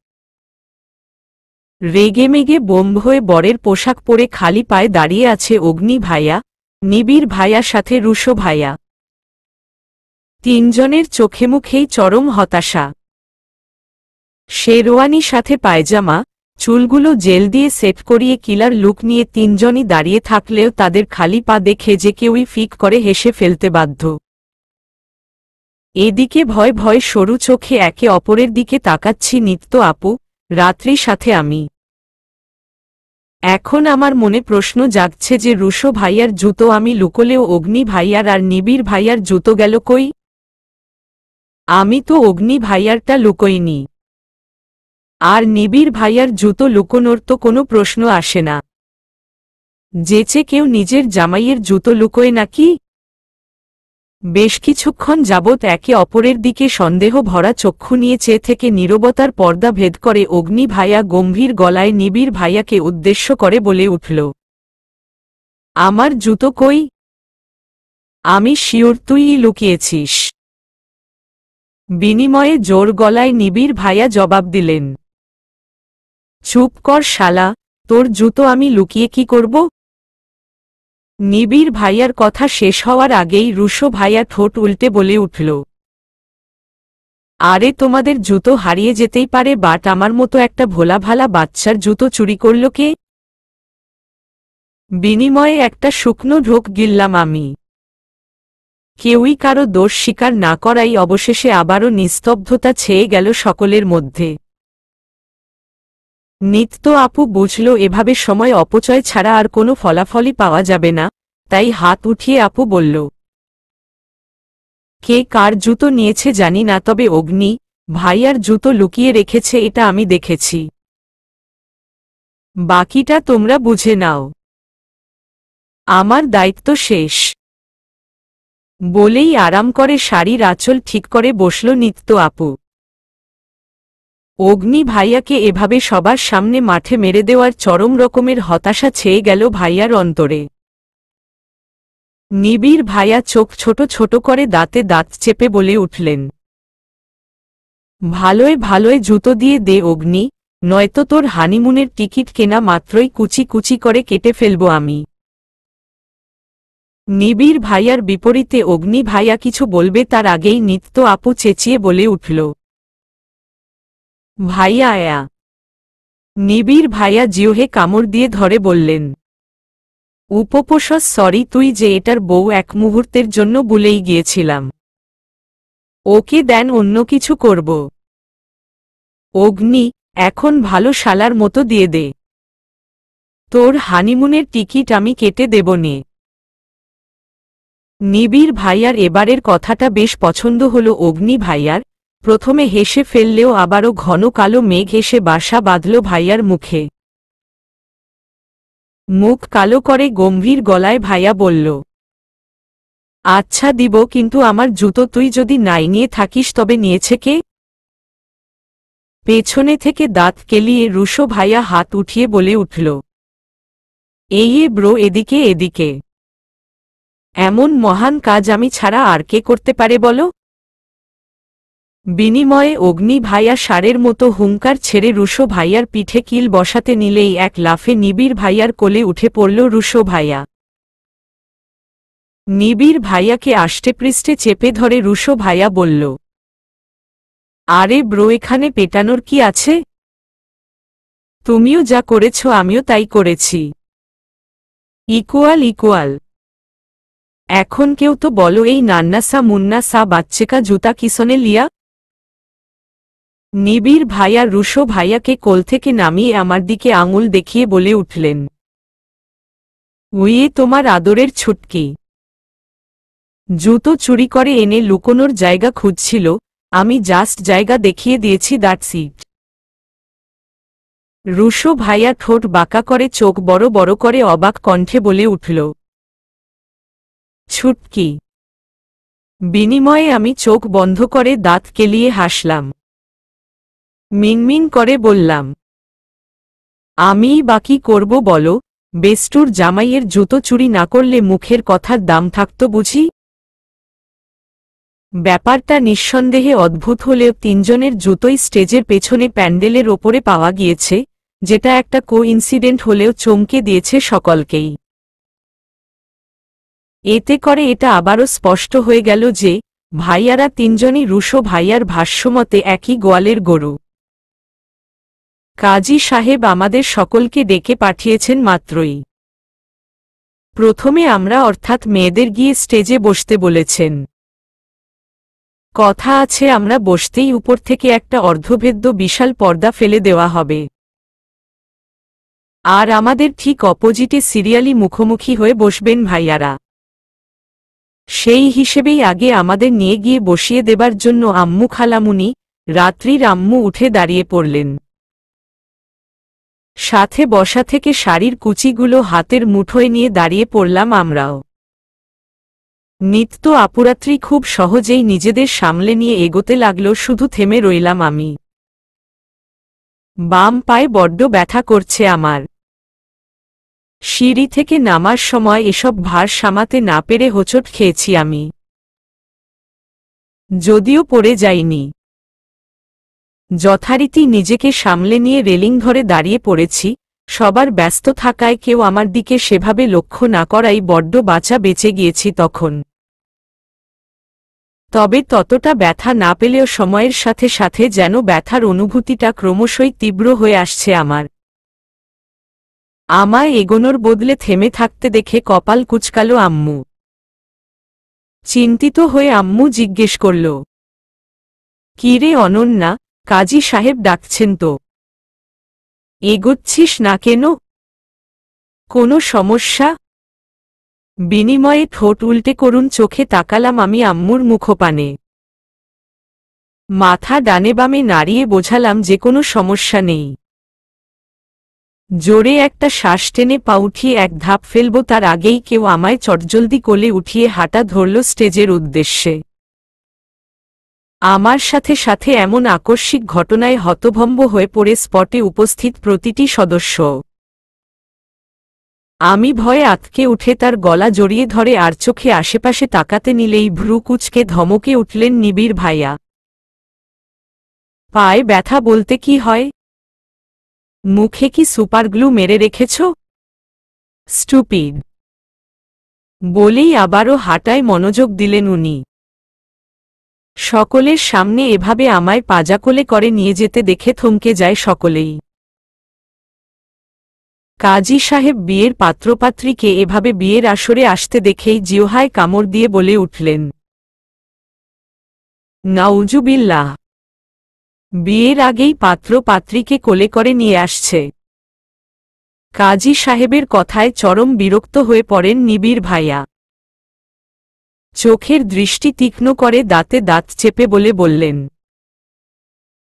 রেগেমেগে বোম্ব হয়ে বরের পোশাক পরে খালি পায়ে দাঁড়িয়ে আছে অগ্নি ভাইয়া, নিবিড় ভাইয়া সাথে রুশো ভাইয়া। তিনজনের চোখে মুখেই চরম হতাশা। শেরওয়ানি সাথে পায়জামা, চুলগুলো জেল দিয়ে সেট করিয়ে কিলার লুক নিয়ে তিনজনই দাঁড়িয়ে থাকলেও তাদের খালি পা দেখে যে কেউই ফিক করে হেসে ফেলতে বাধ্য। এদিকে ভয় ভয় সরু চোখে একে অপরের দিকে তাকাচ্ছি নিত্য আপু, রাত্রির সাথে আমি। এখন আমার মনে প্রশ্ন জাগছে যে রুশো ভাইয়ার জুতো আমি লুকোলেও অগ্নি ভাইয়ার আর নিবিড় ভাইয়ার জুতো গেল কই? আমি তো অগ্নি ভাইয়ারটা লুকোইনি, আর নিবিড় ভাইয়ার জুতো লুকোনোর তো কোনো প্রশ্ন আসে না। যেচে কেউ নিজের জামাইয়ের জুতো লুকোয় নাকি? বেশ কিছুক্ষণ যাবৎ একে অপরের দিকে সন্দেহ ভরা চক্ষু নিয়ে চেয়ে থেকে নীরবতার পর্দা ভেদ করে অগ্নি ভাইয়া গম্ভীর গলায় নিবিড় ভাইয়াকে উদ্দেশ্য করে বলে উঠল, আমার জুতো কই? আমি শিওর তুইই লুকিয়েছিস। বিনিময়ে জোর গলায় নিবিড় ভাইয়া জবাব দিলেন, চুপ কর শালা, তোর জুতো আমি লুকিয়ে কি করব? নিবিড় ভাইয়ার কথা শেষ হওয়ার আগেই রুশো ভাইয়া ঠোঁট উল্টে বলে উঠল, আরে তোমাদের জুতো হারিয়ে যেতেই পারে, বাট আমার মতো একটা ভোলাভালা বাচ্চার জুতো চুরি করল কে? বিনিময়ে একটা শুকনো ঢোক গিললাম আমি। কেউই কারো দোষ স্বীকার না করাই অবশেষে আবারও নিস্তব্ধতা ছেয়ে গেল সকলের মধ্যে। নিত্য আপু বুঝল এভাবে সময় অপচয় ছাড়া আর কোনো ফলাফলই পাওয়া যাবে না, তাই হাত উঠিয়ে আপু বলল, কে কার জুতো নিয়েছে জানি না, তবে অগ্নি ভাইয়ার জুতো লুকিয়ে রেখেছে এটা আমি দেখেছি। বাকিটা তোমরা বুঝে নাও, আমার দায়িত্ব শেষ। বলেই আরাম করে শাড়ির আঁচল ঠিক করে বসল নিত্য আপু। অগ্নি ভাইয়াকে এভাবে সবার সামনে মাঠে মেরে দেওয়ার চরম রকমের হতাশা ছেয়ে গেল ভাইয়ার অন্তরে। নিবিড় ভাইয়া চোখ ছোট ছোট করে দাঁতে দাঁত চেপে বলে উঠলেন, ভালোয় ভালোয় জুতো দিয়ে দে অগ্নি, নয়তো তোর হানিমুনের টিকিট কেনা মাত্রই কুচি কুচি করে কেটে ফেলব আমি। নিবিড় ভাইয়ার বিপরীতে অগ্নি ভাইয়া কিছু বলবে তার আগেই নিত্য আপু চেঁচিয়ে বলে উঠল, ভাইয়া আয়া। নিবিড় ভাইয়া জিহ্বে কামড় দিয়ে ধরে বললেন, উপপোষস সরি, তুই যে এটার বউ এক মুহূর্তের জন্য ভুলেই গিয়েছিলাম। ওকে দেন, অন্য কিছু করব। অগ্নি, এখন ভালো শালার মতো দিয়ে দে, তোর হানিমুনের টিকিট আমি কেটে দেব নে। নিবিড় ভাইয়ার এবারের কথাটা বেশ পছন্দ হল অগ্নি ভাইয়ার, প্রথমে হেসে ফেললেও আবারও ঘন কালো মেঘ এসে বাসা বাঁধল ভাইয়ার মুখে। মুখ কালো করে গম্ভীর গলায় ভাইয়া বলল, আচ্ছা দিব, কিন্তু আমার জুতো তুই যদি নাই নিয়ে থাকিস তবে নিয়েছে কে? পেছনে থেকে দাঁত কেলিয়ে রুশো ভাইয়া হাত উঠিয়ে বলে উঠল, এই ব্রো, এদিকে এদিকে। এমন মহান কাজ আমি ছাড়া আর কে করতে পারে বলো? বিনিময়ে অগ্নি ভাইয়া ষাঁড়ের মতো হুঙ্কার ছেড়ে রুশো ভাইয়ার পিঠে কিল বসাতে নিলেই এক লাফে নিবিড় ভাইয়ার কোলে উঠে পড়ল রুশো ভাইয়া। নিবিড় ভাইয়াকে আষ্টেপৃষ্ঠে চেপে ধরে রুশো ভাইয়া বলল, আরে ব্রো, এখানে পেটানোর কি আছে? তুমিও যা করেছ আমিও তাই করেছি, ইকুয়াল ইকুয়াল। এখন কেউ তো বলো, এই নান্নাসা মুন্নাসা বাচ্চেকা জুতা কিসনে লিয়া? নিবিড় ভাইয়া রুশো ভাইয়াকে কোল থেকে নামিয়ে আমার দিকে আঙুল দেখিয়ে বলে উঠলেন, উইয়ে তোমার আদরের ছুটকি। জুতো চুরি করে এনে লুকোনোর জায়গা খুঁজছিল, আমি জাস্ট জায়গা দেখিয়ে দিয়েছি, দ্যাটস ইট। রুশো ভাইয়া ঠোঁট বাঁকা করে চোখ বড় বড় করে অবাক কণ্ঠে বলে উঠল, ছুটকি? বিনিময়ে আমি চোখ বন্ধ করে দাঁত কেলিয়ে হাসলাম। মিনমিন করে বললাম, আমিই বাকি করব বলো? বেস্টুর জামাইয়ের জুতো চুরি না করলে মুখের কথার দাম থাকত বুঝি? ব্যাপারটা নিঃসন্দেহে অদ্ভুত হলেও তিনজনের জুতোই স্টেজের পেছনে প্যান্ডেলের ওপরে পাওয়া গিয়েছে, যেটা একটা কোইন্সিডেন্ট হলেও চমকে দিয়েছে সকলকেই। এতে করে এটা আবারও স্পষ্ট হয়ে গেল যে ভাইয়ারা তিনজনই রুশো ভাইয়ার ভাষ্যমতে একই গোয়ালের গরু। কাজী সাহেব আমাদের সকলকে ডেকে পাঠিয়েছেন মাত্রই। প্রথমে আমরা অর্থাৎ মেয়েদের গিয়ে স্টেজে বসতে বলেছেন। কথা আছে আমরা বসতেই উপর থেকে একটা অর্ধভেদ্য বিশাল পর্দা ফেলে দেওয়া হবে, আর আমাদের ঠিক অপোজিটে সিরিয়ালি মুখোমুখি হয়ে বসবেন ভাইয়ারা। সেই হিসেবেই আগে আমাদের নিয়ে গিয়ে বসিয়ে দেবার জন্য আম্মু খালামুনি, রাত্রির আম্মু উঠে দাঁড়িয়ে পড়লেন। সাথে বসা থেকে শাড়ির কুচিগুলো হাতের মুঠোয় নিয়ে দাঁড়িয়ে পড়লাম আমরাও। নিত্য আপুরাত্রি খুব সহজেই নিজেদের সামলে নিয়ে এগোতে লাগলো, শুধু থেমে রইলাম আমি। বাম পায়ে বড্ড ব্যথা করছে আমার। সিঁড়ি থেকে নামার সময় এসব ভার সামাতে না পেরে হোঁচট খেয়েছি আমি, যদিও পড়ে যাইনি। যথারীতি নিজেকে সামলে নিয়ে রেলিং ধরে দাঁড়িয়ে পড়েছি। সবার ব্যস্ত থাকায় কেউ আমার দিকে সেভাবে লক্ষ্য না করাই বড্ড বাঁচা বেঁচে গিয়েছি তখন। তবে ততটা ব্যথা না পেলেও সময়ের সাথে সাথে যেন ব্যথার অনুভূতিটা ক্রমশই তীব্র হয়ে আসছে আমার। আমায় এগোনোর বদলে থেমে থাকতে দেখে কপাল কুঁচকালো আম্মু। চিন্তিত হয়ে আম্মু জিজ্ঞেস করল, "কি রে অনন্যা, কাজী সাহেব ডাকছেন তো, এগোচ্ছিস না কেন? কোনো সমস্যা?" বিনিময়ে ঠোঁট উল্টে করুণ চোখে তাকালাম আমি আম্মুর মুখপানে। মাথা ডানে বামে নাড়িয়ে বোঝালাম যে কোনো সমস্যা নেই। জোরে একটা শ্বাস টেনে পা উঠিয়ে এক ধাপ ফেলব তার আগেই কেউ আমায় চটজলদি কোলে উঠিয়ে হাঁটা ধরল স্টেজের উদ্দেশ্যে। আমার সাথে সাথে এমন আকস্মিক ঘটনায় হতভম্ব হয়ে পড়ে স্পটে উপস্থিত প্রতিটি সদস্য। আমি ভয়ে আতকে উঠে তার গলা জড়িয়ে ধরে আর চোখে আশেপাশে তাকাতে নিলেই ভ্রু কুঁচকে ধমকে উঠলেন নিবিড় ভাইয়া। পায়ে ব্যথা বলতে কি হয়? মুখে কি সুপারগ্লু মেরে রেখেছ? স্টুপিড! বলেই আবারও হাঁটায় মনোযোগ দিলেন উনি। সকলের সামনে এভাবে আমায় পাজাকোলে করে নিয়ে যেতে দেখে থমকে যায় সকলেই। কাজী সাহেব বিয়ের পাত্রপাত্রীকে এভাবে বিয়ের আসরে আসতে দেখেই জিহ্বায় কামড় দিয়ে বলে উঠলেন, নাউজুবিল্লাহ! বিয়ের আগেই পাত্র পাত্রীকে কোলে করে নিয়ে আসছে। কাজী সাহেবের কথায় চরম বিরক্ত হয়ে পড়েন নিবিড় ভাইয়া। চোখের দৃষ্টি তীক্ষ্ণ করে দাঁতে দাঁত চেপে বললেন,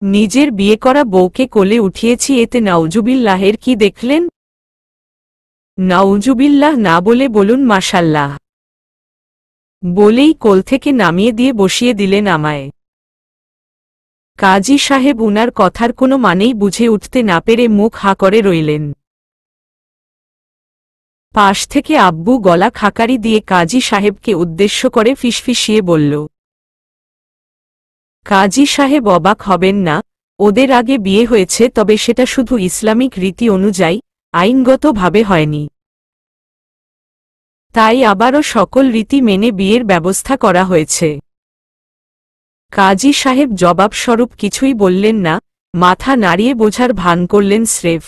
নিজের বিয়ে করা বউকে কোলে উঠিয়েছি, এতে নাউজুবিল্লাহের কি দেখলেন? নাউজুবিল্লাহ না বলে বলুন মাশাল্লাহ। বলেই কোল থেকে নামিয়ে দিয়ে বসিয়ে দিলেন আমায়। কাজী সাহেব উনার কথার কোনো মানেই বুঝে উঠতে না পেরে মুখ হা করে রইলেন। পাশ থেকে আব্বু গলা খাকারি দিয়ে কাজী সাহেবকে উদ্দেশ্য করে ফিসফিসিয়ে বলল, কাজী সাহেব অবাক হবেন না, ওদের আগে বিয়ে হয়েছে, তবে সেটা শুধু ইসলামিক রীতি অনুযায়ী, আইনগতভাবে হয়নি। তাই আবারও সকল রীতি মেনে বিয়ের ব্যবস্থা করা হয়েছে। কাজী সাহেব জবাবস্বরূপ কিছুই বললেন না, মাথা নাড়িয়ে বোঝার ভান করলেন স্রেফ।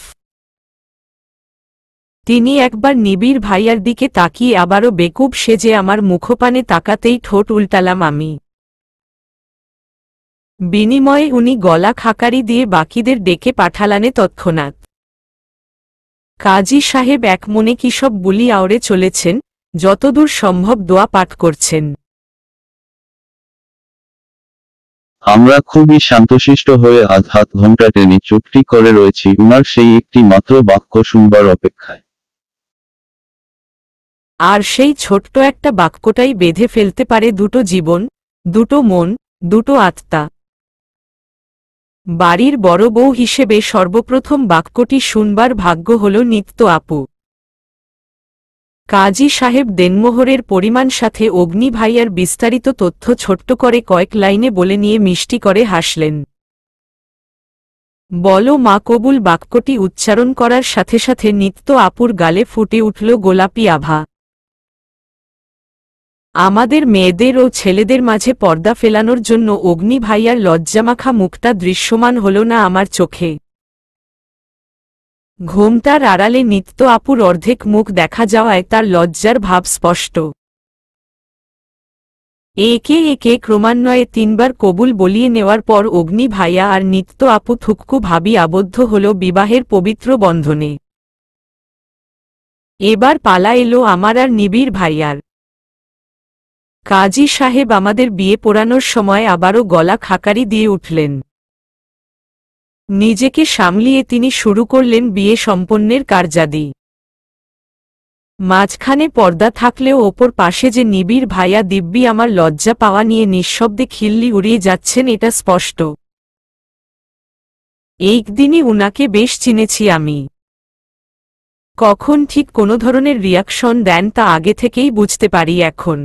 তিনি একবার নিবিড় ভাইয়ার দিকে তাকিয়ে আবারও বেকুব সেজে আমার মুখপানে তাকাতেই ঠোঁট উল্টালাম আমি। বিনিময়ে উনি গলা খাকারি দিয়ে বাকিদের ডেকে পাঠালানে তৎক্ষণাৎ। কাজী সাহেব এক মনে কি সব বুলি আওড়ে চলেছেন, যতদূর সম্ভব দোয়া পাঠ করছেন। আমরা খুবই শান্তশিষ্ট হয়ে আধ ঘন্টা টেনে চুপটি করে রয়েছি উনার সেই একটি মাত্র বাক্য শুনবার অপেক্ষায়। আর সেই ছোট্ট একটা বাক্যটাই বেঁধে ফেলতে পারে দুটো জীবন, দুটো মন, দুটো আত্মা। বাড়ির বড় বউ হিসেবে সর্বপ্রথম বাক্যটি শুনবার ভাগ্য হল নিত্য আপু। কাজী সাহেব দেনমোহরের পরিমাণ সাথে অগ্নি ভাইয়ার বিস্তারিত তথ্য ছোট্ট করে কয়েক লাইনে বলে নিয়ে মিষ্টি করে হাসলেন। বলো মা কবুল বাক্যটি উচ্চারণ করার সাথে সাথে নিত্য আপুর গালে ফুটে উঠল গোলাপি আভা। আমাদের মেয়েদের ও ছেলেদের মাঝে পর্দা ফেলানোর জন্য অগ্নি ভাইয়ার লজ্জামাখা মুখটা দৃশ্যমান হল না আমার চোখে। ঘোমটার আড়ালে নিত্য আপুর অর্ধেক মুখ দেখা যাওয়ায় তার লজ্জার ভাব স্পষ্ট। একে একে ক্রমান্বয়ে 3 বার কবুল বলিয়ে নেওয়ার পর অগ্নি ভাইয়া আর নিত্য আপু থুককু ভাবি আবদ্ধ হল বিবাহের পবিত্র বন্ধনে। এবার পালা এলো আমার আর নিবিড় ভাইয়ার। কাজী সাহেব আমাদের বিয়ে পোড়ানোর সময় আবারও গলা খাকারি দিয়ে উঠলেন। নিজেকে সামলিয়ে তিনি শুরু করলেন বিয়ে সম্পন্নের কার্যাদি। মাঝখানে পর্দা থাকলেও ওপর পাশে যে নিবিড় ভাইয়া দিব্যি আমার লজ্জা পাওয়া নিয়ে নিঃশব্দে খিল্লি উড়িয়ে যাচ্ছেন এটা স্পষ্ট। একদিনই উনাকে বেশ চিনেছি আমি। কখন ঠিক কোনো ধরনের রিয়াকশন দেন তা আগে থেকেই বুঝতে পারি এখন।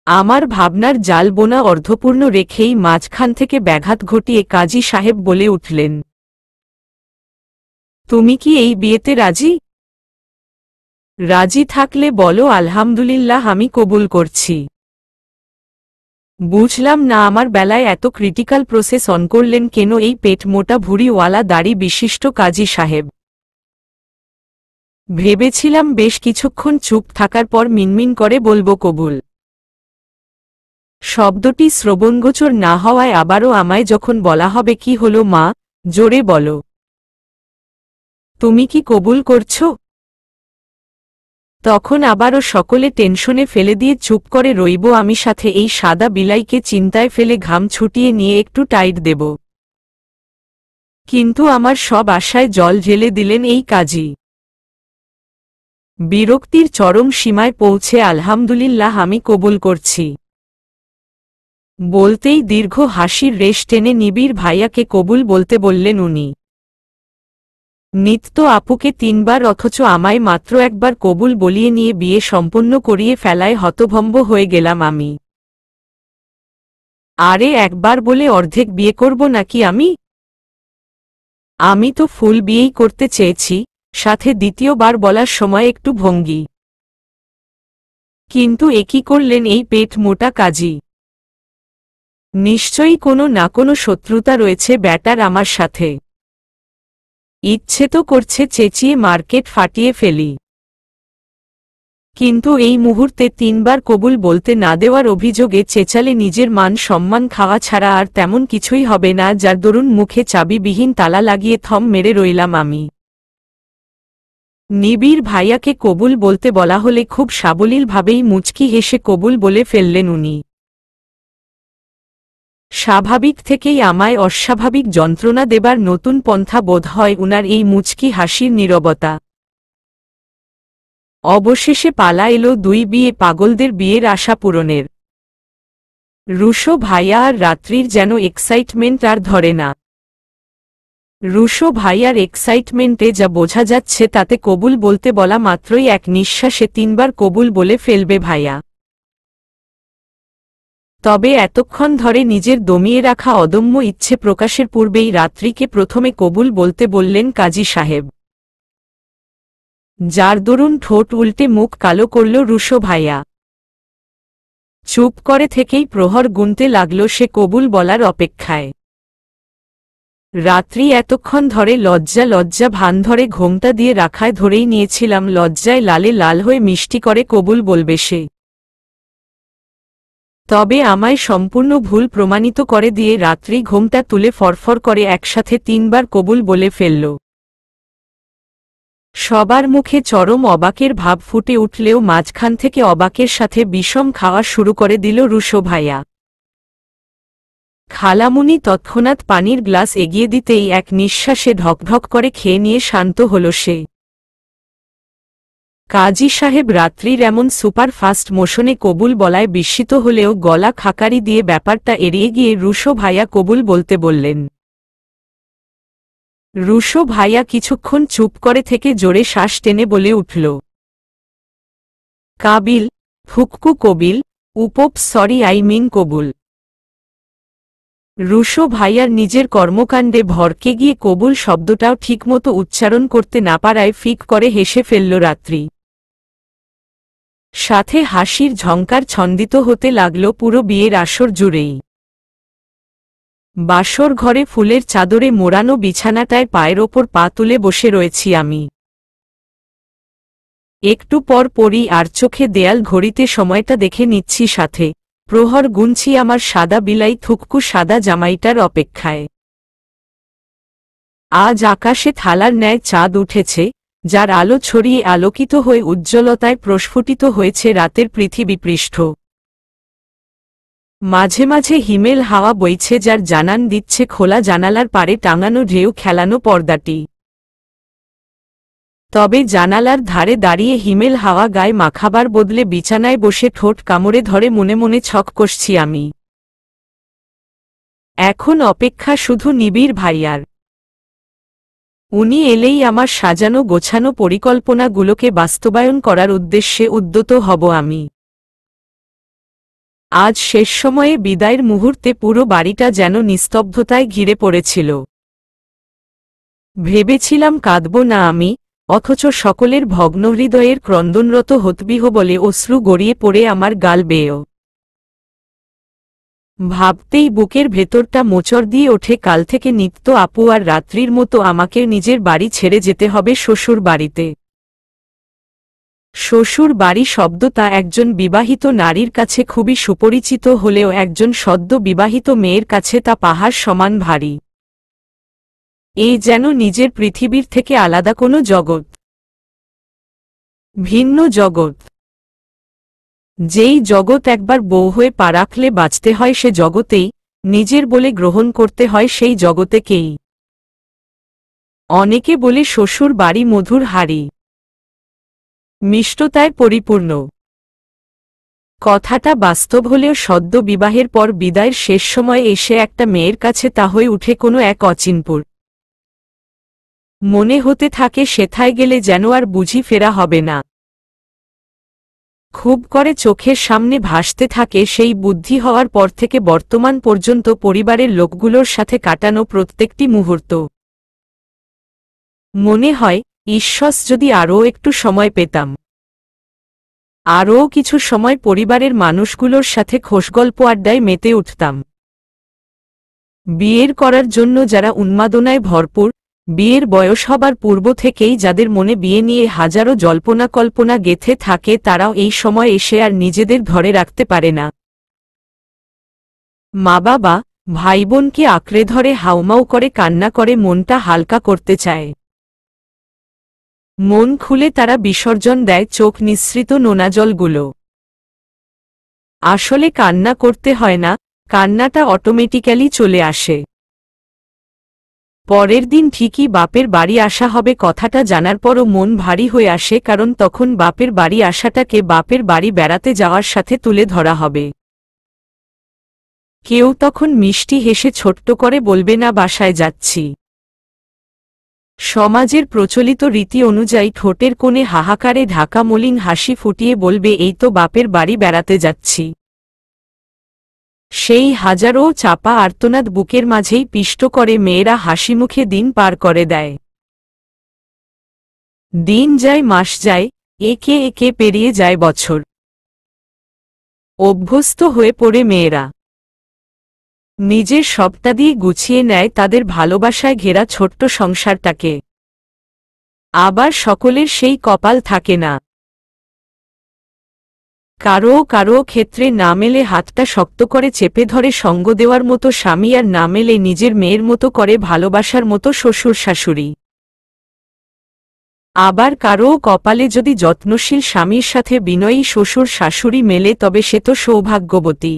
আমার ভাবনার জাল বোনা অর্ধপূর্ণ রেখেই মাঝখান থেকে ব্যাঘাত ঘটিয়ে কাজী সাহেব বলে উঠলেন, তুমি কি এই বিয়েতে রাজি? রাজি থাকলে বলো আলহামদুলিল্লাহ, আমি কবুল করছি। বুঝলাম না আমার বেলায় এত ক্রিটিক্যাল প্রসেস অন করলেন কেন এই পেট মোটা ভুঁড়িওয়ালা দাড়ি বিশিষ্ট কাজী সাহেব। ভেবেছিলাম বেশ কিছুক্ষণ চুপ থাকার পর মিনমিন করে বলবো কবুল। শব্দটি শ্রবণগোচর না হওয়ায় আবারও আমায় যখন বলা হবে কি হলো মা, জোরে বলো, তুমি কি কবুল করছো? তখন আবারও সকলে টেনশনে ফেলে দিয়ে চুপ করে রইব আমি, সাথে এই সাদা বিলাইকে চিন্তায় ফেলে ঘাম ছুটিয়ে নিয়ে একটু টাইট দেব। কিন্তু আমার সব আশায় জল ঢেলে দিলেন এই কাজী। বিরক্তির চরম সীমায় পৌঁছে আলহামদুলিল্লাহ আমি কবুল করছি বলতেই দীর্ঘ হাসির রেশ টেনে নিবিড় ভাইয়াকে কবুল বলতে বললেন উনি। নিত্য আপুকে 3 বার অথচ আমায় মাত্র একবার কবুল বলিয়ে নিয়ে বিয়ে সম্পন্ন করিয়ে ফেলায় হতভম্ব হয়ে গেলাম আমি। আরে একবার বলে অর্ধেক বিয়ে করব নাকি আমি? আমি তো ফুল বিয়েই করতে চেয়েছি, সাথে দ্বিতীয়বার বলার সময় একটু ভঙ্গি। কিন্তু একই করলেন এই পেট মোটা কাজী। নিশ্চয়ই কোনো না কোনো শত্রুতা রয়েছে ব্যাটার আমার সাথে। ইচ্ছে তো করছে চেঁচিয়ে মার্কেট ফাটিয়ে ফেলি, কিন্তু এই মুহূর্তে 3 বার কবুল বলতে না দেওয়ার অভিযোগে চেঁচালে নিজের মান সম্মান খাওয়া ছাড়া আর তেমন কিছুই হবে না, যার দরুন মুখে চাবিবিহীন তালা লাগিয়ে থম মেরে রইলাম আমি। নিবিড় ভাইয়াকে কবুল বলতে বলা হলে খুব সাবলীলভাবেই মুচকি হেসে কবুল বলে ফেললেন উনি। স্বাভাবিক থেকেই আমায় অস্বাভাবিক যন্ত্রণা দেবার নতুন পন্থা বোধ হয় উনার এই মুচকি হাসির নীরবতা। অবশেষে পালা এলো 2 বিয়ে পাগলদের বিয়ের আশা পূরণের। রুশো ভাইয়া আর রাত্রির যেন এক্সাইটমেন্ট আর ধরে না। রুশো ভাইয়ার এক্সাইটমেন্টে যা বোঝা যাচ্ছে তাতে কবুল বলতে বলা মাত্রই এক নিঃশ্বাসে 3 বার কবুল বলে ফেলবে ভাইয়া। তবে এতক্ষণ ধরে নিজের দমিয়ে রাখা অদম্য ইচ্ছে প্রকাশের পূর্বেই রাত্রিকে প্রথমে কবুল বলতে বললেন কাজী সাহেব, যার দরুন ঠোঁট উল্টে মুখ কালো করল রুশো ভাইয়া। চুপ করে থেকেই প্রহর গুনতে লাগল সে কবুল বলার অপেক্ষায়। রাত্রি এতক্ষণ ধরে লজ্জা লজ্জা ভান ধরে ঘোমটা দিয়ে রাখায় ধরেই নিয়েছিলাম লজ্জায় লালে লাল হয়ে মিষ্টি করে কবুল বলবে সে। তবে আমায় সম্পূর্ণ ভুল প্রমাণিত করে দিয়ে রাত্রি ঘোমটা তুলে ফরফর করে একসাথে 3 বার কবুল বলে ফেলল। সবার মুখে চরম অবাকের ভাব ফুটে উঠলেও মাঝখান থেকে অবাকের সাথে বিষম খাওয়া শুরু করে দিল রুশো ভাইয়া। খালামুনি তৎক্ষণাৎ পানির গ্লাস এগিয়ে দিতেই এক নিঃশ্বাসে ঢকঢক করে খেয়ে নিয়ে শান্ত হল সে। কাজী সাহেব রাত্রির এমন সুপারফাস্ট মোশনে কবুল বলায় বিস্মিত হলেও গলা খাকারি দিয়ে ব্যাপারটা এড়িয়ে গিয়ে রুশো ভাইয়া কবুল বলতে বললেন। রুশো ভাইয়া কিছুক্ষণ চুপ করে থেকে জোরে শ্বাস টেনে বলে উঠল, কাবিল, ফুককু কবিল, সরি আই মিন কবুল। রুশো ভাইয়ার নিজের কর্মকাণ্ডে ভরকে গিয়ে কবুল শব্দটাও ঠিকমতো উচ্চারণ করতে না পারায় ফিক করে হেসে ফেলল রাত্রি। সাথে হাসির ঝঙ্কার ছন্দিত হতে লাগল পুরো বিয়ের আসর জুড়েই। বাসর ঘরে ফুলের চাদরে মোড়ানো বিছানাটায় পায়ের ওপর পা তুলে বসে রয়েছি আমি। একটু পর পরই আর চোখে দেয়াল ঘড়িতে সময়টা দেখে নিচ্ছি, সাথে প্রহর গুনছি আমার সাদা বিলাই থুককু সাদা জামাইটার অপেক্ষায়। আজ আকাশে থালার ন্যায় চাঁদ উঠেছে, যার আলো ছড়িয়ে আলোকিত হয়ে উজ্জ্বলতায় প্রস্ফুটিত হয়েছে রাতের পৃথিবীপৃষ্ঠ। মাঝে মাঝে হিমেল হাওয়া বইছে, যার জানান দিচ্ছে খোলা জানালার পারে টাঙানো ঢেউ খেলানো পর্দাটি। তবে জানালার ধারে দাঁড়িয়ে হিমেল হাওয়া গায়ে মাখাবার বদলে বিছানায় বসে ঠোঁট কামড়ে ধরে মনে মনে ছক কষছি আমি। এখন অপেক্ষা শুধু নিবিড় ভাইয়ার। উনি এলেই আমার সাজানো গোছানো পরিকল্পনাগুলোকে বাস্তবায়ন করার উদ্দেশ্যে উদ্যত হব আমি। আজ শেষ সময়ে বিদায়ের মুহূর্তে পুরো বাড়িটা যেন নিস্তব্ধতায় ঘিরে পড়েছিল। ভেবেছিলাম কাঁদব না আমি, অথচ সকলের ভগ্নহৃদয়ের ক্রন্দনরত হতবিহ বলে অশ্রু গড়িয়ে পড়ে আমার গাল বেয়েও। ভাবতেই বুকের ভেতরটা মোচড় দিয়ে ওঠে। কাল থেকে নিত্য আপু আর রাত্রির মতো আমাকে নিজের বাড়ি ছেড়ে যেতে হবে শ্বশুর বাড়িতে। শ্বশুর বাড়ি শব্দটা একজন বিবাহিত নারীর কাছে খুবই সুপরিচিত হলেও একজন সদ্য বিবাহিত মেয়ের কাছে তা পাহাড় সমান ভারী। এই যেন নিজের পৃথিবীর থেকে আলাদা কোনো জগৎ, ভিন্ন জগৎ। যেই জগৎ একবার বউ হয়ে পা রাখলে বাঁচতে হয় সে জগতেই, নিজের বলে গ্রহণ করতে হয় সেই জগতেকেই। অনেকে বলে শ্বশুর বাড়ি মধুর হাড়ি, মিষ্টতায় পরিপূর্ণ। কথাটা বাস্তব হলেও সদ্য বিবাহের পর বিদায়ের শেষ সময়ে এসে একটা মেয়ের কাছে তা হয়ে উঠে কোনো এক অচিনপুর। মনে হতে থাকে সেথায় গেলে যেন আর বুঝি ফেরা হবে না। খুব করে চোখের সামনে ভাসতে থাকে সেই বুদ্ধি হওয়ার পর থেকে বর্তমান পর্যন্ত পরিবারের লোকগুলোর সাথে কাটানো প্রত্যেকটি মুহূর্ত। মনে হয় ঈশ্বর যদি আরও একটু সময় পেতাম, আরও কিছু সময় পরিবারের মানুষগুলোর সাথে খোশগল্প আড্ডায় মেতে উঠতাম। বিয়ের করার জন্য যারা উন্মাদনায় ভরপুর, বিয়ের বয়স হবার পূর্ব থেকেই যাদের মনে বিয়ে নিয়ে হাজারো জল্পনা কল্পনা গেঁথে থাকে, তারাও এই সময় এসে আর নিজেদের ধরে রাখতে পারে না। মা বাবা ভাই বোনকে আঁকড়ে ধরে হাউমাউ করে কান্না করে মনটা হালকা করতে চায়। মন খুলে তারা বিসর্জন দেয় চোখ নিঃসৃত নোনা জলগুলো। আসলে কান্না করতে হয় না, কান্নাটা অটোমেটিক্যালি চলে আসে। পরের দিন ঠিকই বাপের বাড়ি আসা হবে কথাটা জানার পরও মন ভারী হয়ে আসে, কারণ তখন বাপের বাড়ি আসাটাকে বাপের বাড়ি বেড়াতে যাওয়ার সাথে তুলে ধরা হবে। কেউ তখন মিষ্টি হেসে ছোট্ট করে বলবে না বাসায় যাচ্ছি। সমাজের প্রচলিত রীতি অনুযায়ী ঠোঁটের কোণে হাহাকারে ঢাকা মলিন হাসি ফুটিয়ে বলবে এই তো বাপের বাড়ি বেড়াতে যাচ্ছি। সেই হাজারো চাপা আর্তনাদ বুকের মাঝেই পিষ্ট করে মেয়েরা হাসিমুখে দিন পার করে দেয়। দিন যায় মাস যায়, একে একে পেরিয়ে যায় বছর। অভ্যস্ত হয়ে পড়ে মেয়েরা নিজের সবটা দিয়ে গুছিয়ে নেয় তাদের ভালোবাসায় ঘেরা ছোট্ট সংসারটাকে। আবার সকলের সেই কপাল থাকে না। কারও কারও ক্ষেত্রে না মেলে হাতটা শক্ত করে চেপে ধরে সঙ্গ দেওয়ার মতো স্বামী, আর না মেলে নিজের মেয়ের মতো করে ভালোবাসার মতো শ্বশুর শাশুড়ি। আবার কারও কপালে যদি যত্নশীল স্বামীর সাথে বিনয়ী শ্বশুর শাশুড়ি মেলে তবে সে তো সৌভাগ্যবতী।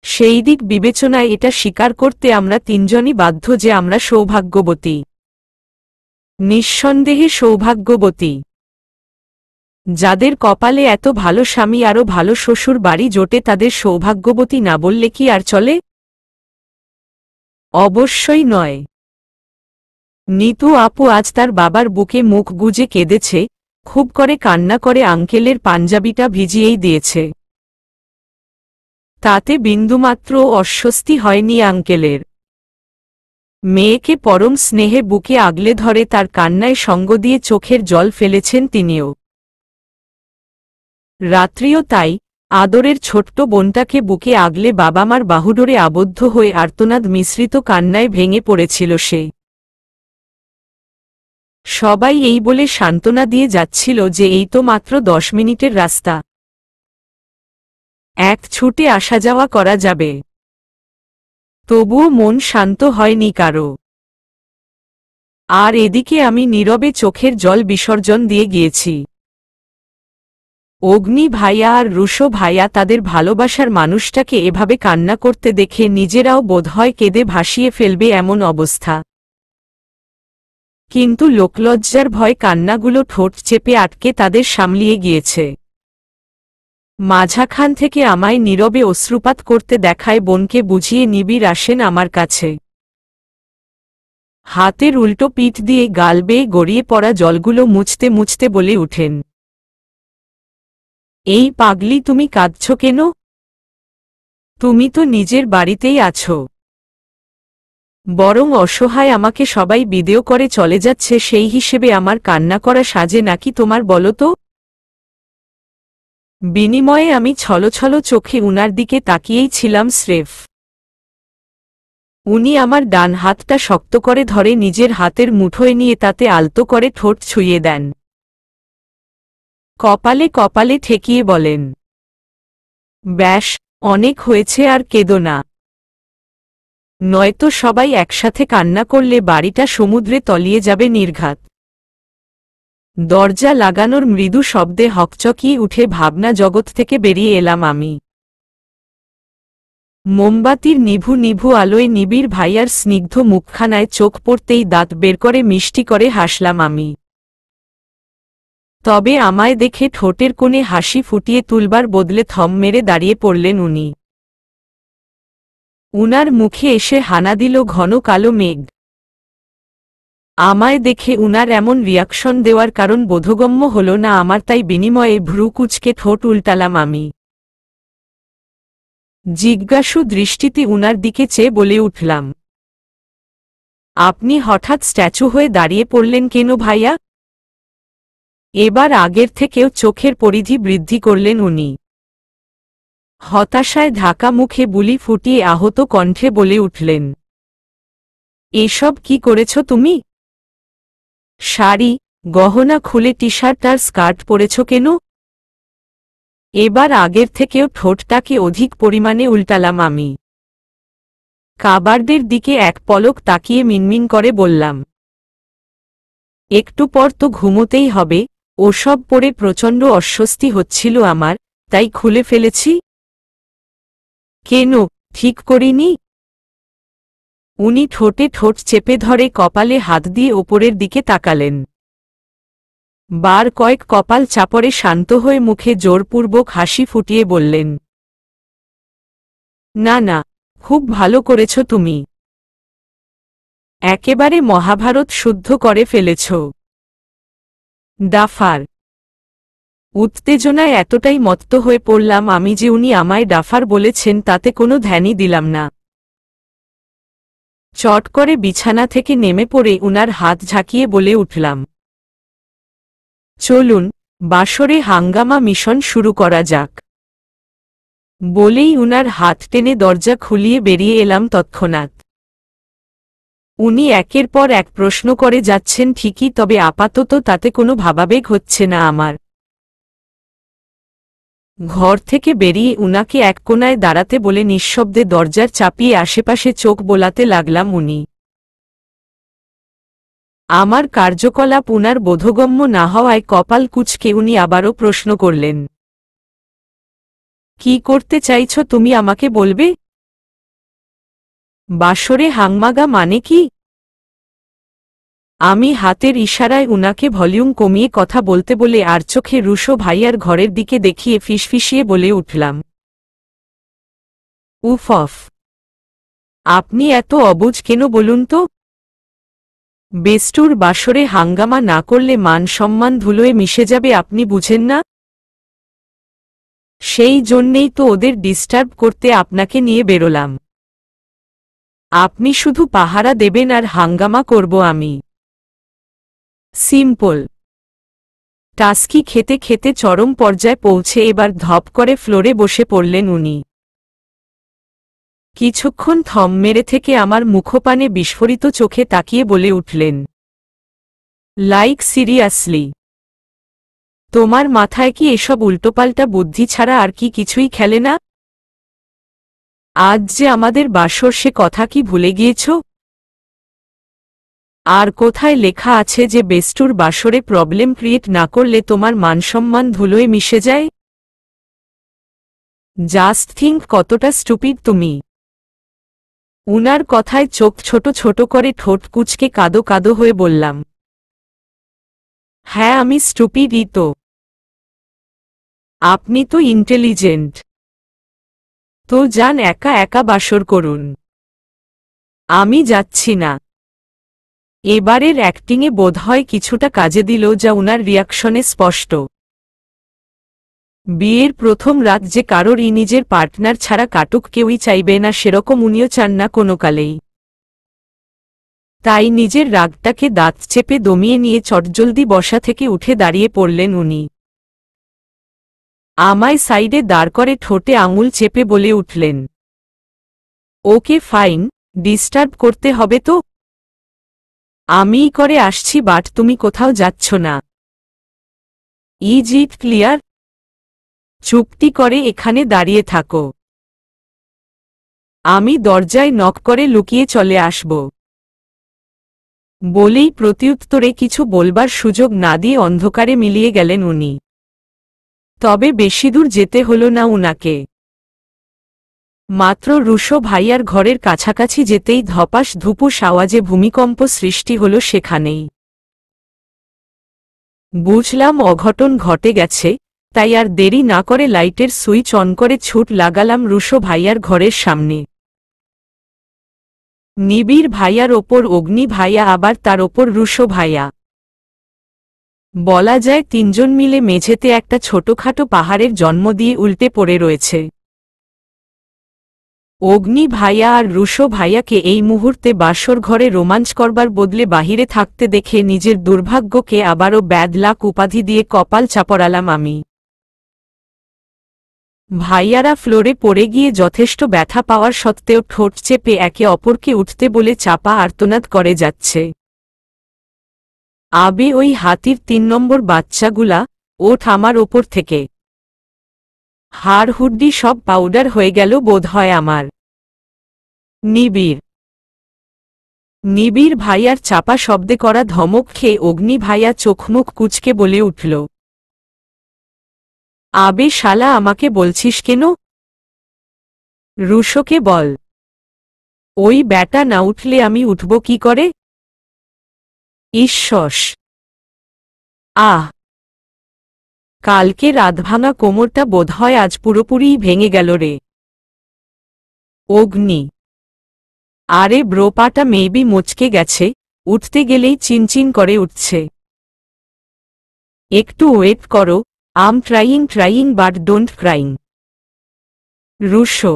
সেই দিক বিবেচনায় এটা স্বীকার করতে আমরা তিনজনই বাধ্য যে আমরা সৌভাগ্যবতী, নিঃসন্দেহে সৌভাগ্যবতী। যাদের কপালে এত ভালো স্বামী আরও ভালো শ্বশুর বাড়ি জোটে তাদের সৌভাগ্যবতী না বললে কি আর চলে? অবশ্যই নয়। নিতু আপু আজ তার বাবার বুকে মুখ গুজে কেঁদেছে, খুব করে কান্না করে আঙ্কেলের পাঞ্জাবিটা ভিজিয়েই দিয়েছে। তাতে বিন্দুমাত্র অস্বস্তি হয়নি আঙ্কেলের। মেয়েকে পরম স্নেহে বুকে আগলে ধরে তার কান্নায় সঙ্গ দিয়ে চোখের জল ফেলেছেন তিনিও। রাত্রিও তাই, আদরের ছোট্ট বোনটাকে বুকে আগলে বাবা মার বাহুডোরে আবদ্ধ হয়ে আর্তনাদ মিশ্রিত কান্নায় ভেঙে পড়েছিল সে। সবাই এই বলে সান্ত্বনা দিয়ে যাচ্ছিল যে এই তো মাত্র 10 মিনিটের রাস্তা, এক ছুটে আসা যাওয়া করা যাবে। তবুও মন শান্ত হয়নি কারো। আর এদিকে আমি নীরবে চোখের জল বিসর্জন দিয়ে গিয়েছি। অগ্নি ভাইয়া আর রুশো ভাইয়া তাদের ভালোবাসার মানুষটাকে এভাবে কান্না করতে দেখে নিজেরাও বোধহয় কেঁদে ভাসিয়ে ফেলবে এমন অবস্থা। কিন্তু লোকলজ্জার ভয় কান্নাগুলো ঠোঁট চেপে আটকে তাদের সামলিয়ে গিয়েছে। মাঝাখান থেকে আমায় নীরবে অশ্রুপাত করতে দেখায় বোনকে বুঝিয়ে নিবিড় আসেন আমার কাছে। হাতের উল্টো পিঠ দিয়ে গাল বেয়ে গড়িয়ে পড়া জলগুলো মুছতে মুছতে বলে উঠেন, এই পাগলি তুমি কাঁদছ কেন? তুমি তো নিজের বাড়িতেই আছো। বরং অসহায় আমাকে সবাই বিদেয় করে চলে যাচ্ছে, সেই হিসেবে আমার কান্না করা সাজে নাকি তোমার বলো তো? বিনিময়ে আমি ছলছল চোখে উনার দিকে তাকিয়েই ছিলাম স্রেফ। উনি আমার ডান হাতটা শক্ত করে ধরে নিজের হাতের মুঠোয় নিয়ে তাতে আলতো করে ঠোঁট ছুঁয়ে দেন। কপালে কপালে ঠেকিয়ে বলেন, ব্যাস, অনেক হয়েছে, আর কেঁদো না। নয়তো সবাই একসাথে কান্না করলে বাড়িটা সমুদ্রে তলিয়ে যাবে নির্ঘাত। দরজা লাগানোর মৃদু শব্দে হকচকিয়ে উঠে ভাবনা জগৎ থেকে বেরিয়ে এলাম আমি। মোমবাতির নিভু নিভু আলোয় নিবিড় ভাইয়ার স্নিগ্ধ মুখখানায় চোখ পড়তেই দাঁত বের করে মিষ্টি করে হাসলাম আমি। তবে আমায় দেখে ঠোঁটের কোণে হাসি ফুটিয়ে তুলবার বদলে থম মেরে দাঁড়িয়ে পড়লেন উনি। উনার মুখে এসে হানা দিল ঘন কালো মেঘ। আমায় দেখে উনার এমন রিয়াকশন দেওয়ার কারণ বোধগম্য হল না আমার, তাই বিনিময়ে ভ্রু কুঁচকে ঠোঁট উল্টালাম আমি। জিজ্ঞাসু দৃষ্টিতে উনার দিকে চেয়ে বলে উঠলাম, আপনি হঠাৎ স্ট্যাচু হয়ে দাঁড়িয়ে পড়লেন কেন ভাইয়া? এবার আগের থেকেও চোখের পরিধি বৃদ্ধি করলেন উনি। হতাশায় ঢাকা মুখে বুলি ফুটিয়ে আহত কণ্ঠে বলে উঠলেন, এসব কি করেছ তুমি? শাড়ি গহনা খুলে টি শার্ট আর স্কার্ট পরেছ কেন? এবার আগের থেকেও ঠোঁটটাকে অধিক পরিমাণে উল্টালাম আমি। কাবার্ডের দিকে এক পলক তাকিয়ে মিনমিন করে বললাম, একটু পর তো ঘুমোতেই হবে, ওসব পরে প্রচণ্ড অস্বস্তি হচ্ছিল আমার, তাই খুলে ফেলেছি। কেন, ঠিক করিনি? উনি ঠোঁটে ঠোঁট চেপে ধরে কপালে হাত দিয়ে ওপরের দিকে তাকালেন। বার কয়েক কপাল চাপড়ে শান্ত হয়ে মুখে জোরপূর্বক হাসি ফুটিয়ে বললেন, না না, খুব ভালো করেছ তুমি। একেবারে মহাভারত শুদ্ধ করে ফেলেছ। ডাফার। উত্তেজনায় এতটাই মত্ত হয়ে পড়লাম আমি যে উনি আমায় ডাফার বলেছেন তাতে কোনো ধ্যানই দিলাম না। চট করে বিছানা থেকে নেমে পড়ে উনার হাত ঝাঁকিয়ে বলে উঠলাম, চলুন, বাসরে হাঙ্গামা মিশন শুরু করা যাক। বলেই উনার হাত টেনে দরজা খুলিয়ে বেরিয়ে এলাম তৎক্ষণাৎ। উনি একের পর এক প্রশ্ন করে যাচ্ছেন ঠিকই, তবে আপাতত তাতে কোনো ভাবাবেগ হচ্ছে না আমার। ঘর থেকে বেরিয়ে উনাকে এক কোণায় দাঁড়াতে বলে নিঃশব্দে দরজার চাপিয়ে আশেপাশে চোখ বোলাতে লাগলাম উনি। আমার কার্যকলাপ উনার বোধগম্য না হওয়ায় কপাল কুঁচকে উনি আবারও প্রশ্ন করলেন, কি করতে চাইছ তুমি আমাকে বলবে? বাসরে হাংমাগা মানে কি? আমি হাতের ইশারায় উনাকে ভলিউম কমিয়ে কথা বলতে বলে আর চোখে রুশো ভাইয়ার ঘরের দিকে দেখিয়ে ফিসফিসিয়ে বলে উঠলাম, উফ অফ, আপনি এত অবুঝ কেন বলুন তো? বেস্টুর বাসরে হাঙ্গামা না করলে মান সম্মান ধুলোয় মিশে যাবে, আপনি বুঝেন না? সেই জন্যেই তো ওদের ডিস্টার্ব করতে আপনাকে নিয়ে বেরোলাম। আপনি শুধু পাহারা দেবেন আর হাঙ্গামা করব আমি। সিম্পল। টাস্কি খেতে খেতে চরম পর্যায়ে পৌঁছে এবার ধপ করে ফ্লোরে বসে পড়লেন উনি। কিছুক্ষণ থম মেরে থেকে আমার মুখপানে বিস্ফোরিত চোখে তাকিয়ে বলে উঠলেন, লাইক সিরিয়াসলি? তোমার মাথায় কি এসব উল্টোপাল্টা বুদ্ধি ছাড়া আর কি কিছুই খেলে না? আজ যে আমাদের বাসর, সে কথা কি ভুলে গিয়েছ? আর কোথায় লেখা আছে যে বেস্টুর বাসরে প্রবলেম ক্রিয়েট না করলে তোমার মানসম্মান ধুলোয় মিশে যায়? জাস্ট থিঙ্ক কতটা স্টুপিড তুমি। উনার কথায় চোখ ছোট ছোট করে ঠোঁট কুঁচকে কাদো কাদো হয়ে বললাম, হ্যাঁ আমি স্টুপিডই তো। আপনি তো ইন্টেলিজেন্ট। তো যান একা একা বাসর করুন। আমি যাচ্ছি না। এবারের অ্যাক্টিংয়ে বোধহয় কিছুটা কাজে দিল, যা উনার রিয়াকশনে স্পষ্ট। বিয়ের প্রথম রাত যে কারোর নিজের পার্টনার ছাড়া কাটুক কেউই চাইবে না, সেরকম উনিও চান না কোনো কালেই। তাই নিজের রাগটাকে দাঁত চেপে দমিয়ে নিয়ে চটজলদি বসা থেকে উঠে দাঁড়িয়ে পড়লেন উনি। আমায় সাইডে দাঁড় করে ঠোঁটে আঙুল চেপে বলে উঠলেন, ওকে ফাইন, ডিস্টার্ব করতে হবে তো? আমিই করে আসছি, বাট তুমি কোথাও যাচ্ছ না। Is it clear? চুপটি করে এখানে দাঁড়িয়ে থাকো। আমি দরজায় নক করে লুকিয়ে চলে আসব। বলেই প্রত্যুত্তরে কিছু বলবার সুযোগ না দিয়ে অন্ধকারে মিলিয়ে গেলেন উনি। তবে বেশিদূর যেতে হলো না উনাকে। মাত্র রুশো ভাইয়ার ঘরের কাছাকাছি যেতেই ধপাস ধুপুস আওয়াজে ভূমিকম্প সৃষ্টি হল সেখানেই। বুঝলাম অঘটন ঘটে গেছে, তাই আর দেরি না করে লাইটের সুইচ অন করে ছুট লাগালাম রুশো ভাইয়ার ঘরের সামনে। নিবিড় ভাইয়ার ওপর অগ্নি ভাইয়া, আবার তার ওপর রুশো ভাইয়া। বলা যায় তিনজন মিলে মেঝেতে একটা ছোটখাটো পাহাড়ের জন্ম দিয়ে উল্টে পড়ে রয়েছে। অগ্নি ভাইয়া আর রুশো ভাইয়াকে এই মুহূর্তে বাসর ঘরে রোমাঞ্চ করবার বদলে বাহিরে থাকতে দেখে নিজের দুর্ভাগ্যকে আবারও ব্যাড লাক উপাধি দিয়ে কপাল চাপড়ালাম আমি। ভাইয়ারা ফ্লোরে পড়ে গিয়ে যথেষ্ট ব্যথা পাওয়ার সত্ত্বেও ঠোঁট চেপে একে অপরকে উঠতে বলে চাপা আর্তনাদ করে যাচ্ছে। আবে ওই হাতির ৩ নম্বর বাচ্চাগুলা, ওঠ আমার ওপর থেকে। হাড় হুড্ডি সব পাউডার হয়ে গেল বোধহয় আমার। নিবিড় নিবিড় ভাইয়ার চাপা শব্দে করা ধমক খেয়ে অগ্নি ভাইয়া চোখমুখ কুঁচকে বলে উঠল, আবে শালা আমাকে বলছিস কেন? রুশোকে বল। ওই ব্যাটা না উঠলে আমি উঠব কি করে? ঈশ্বস। আহ, কালকে রাতভাঙা কোমরটা বোধহয় আজ পুরোপুরিই ভেঙে গেল রে। অগ্নি, আরে ব্রো পাটা মেবি মচকে গেছে, উঠতে গেলেই চিনচিন করে উঠছে। একটু ওয়েট করো, I'm trying but don't crying. রুশো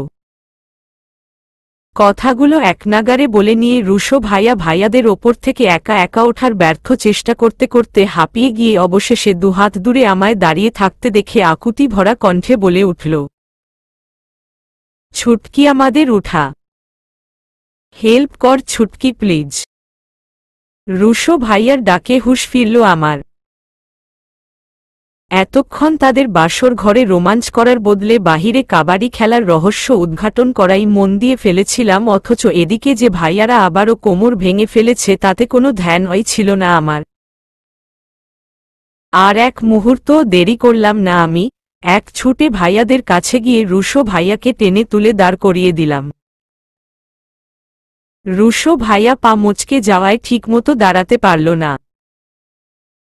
কথাগুলো একনাগারে বলে নিয়ে রুশো ভাইয়া ভাইয়াদের ওপর থেকে একা একা ওঠার ব্যর্থ চেষ্টা করতে করতে হাঁপিয়ে গিয়ে অবশেষে দুহাত দূরে আমায় দাঁড়িয়ে থাকতে দেখে আকুতি ভরা কণ্ঠে বলে উঠল, ছুটকি আমাদের উঠা। হেল্প কর ছুটকি প্লিজ। রুশো ভাইয়ার ডাকে হুঁশ ফিরল আমার। এতক্ষণ তাদের বাসর ঘরে রোমাঞ্চ করার বদলে বাহিরে কাবাডি খেলার রহস্য উদ্ঘাটন করাই মন দিয়ে ফেলেছিলাম, অথচ এদিকে যে ভাইয়ারা আবারও কোমর ভেঙে ফেলেছে তাতে কোনো ধ্যানই ছিল না আমার। আর এক মুহূর্তও দেরি করলাম না আমি, এক ছুটে ভাইয়াদের কাছে গিয়ে রুশো ভাইয়াকে টেনে তুলে দাঁড় করিয়ে দিলাম। রুশো ভাইয়া পা মুচকে যাওয়ায় ঠিকমতো দাঁড়াতে পারল না।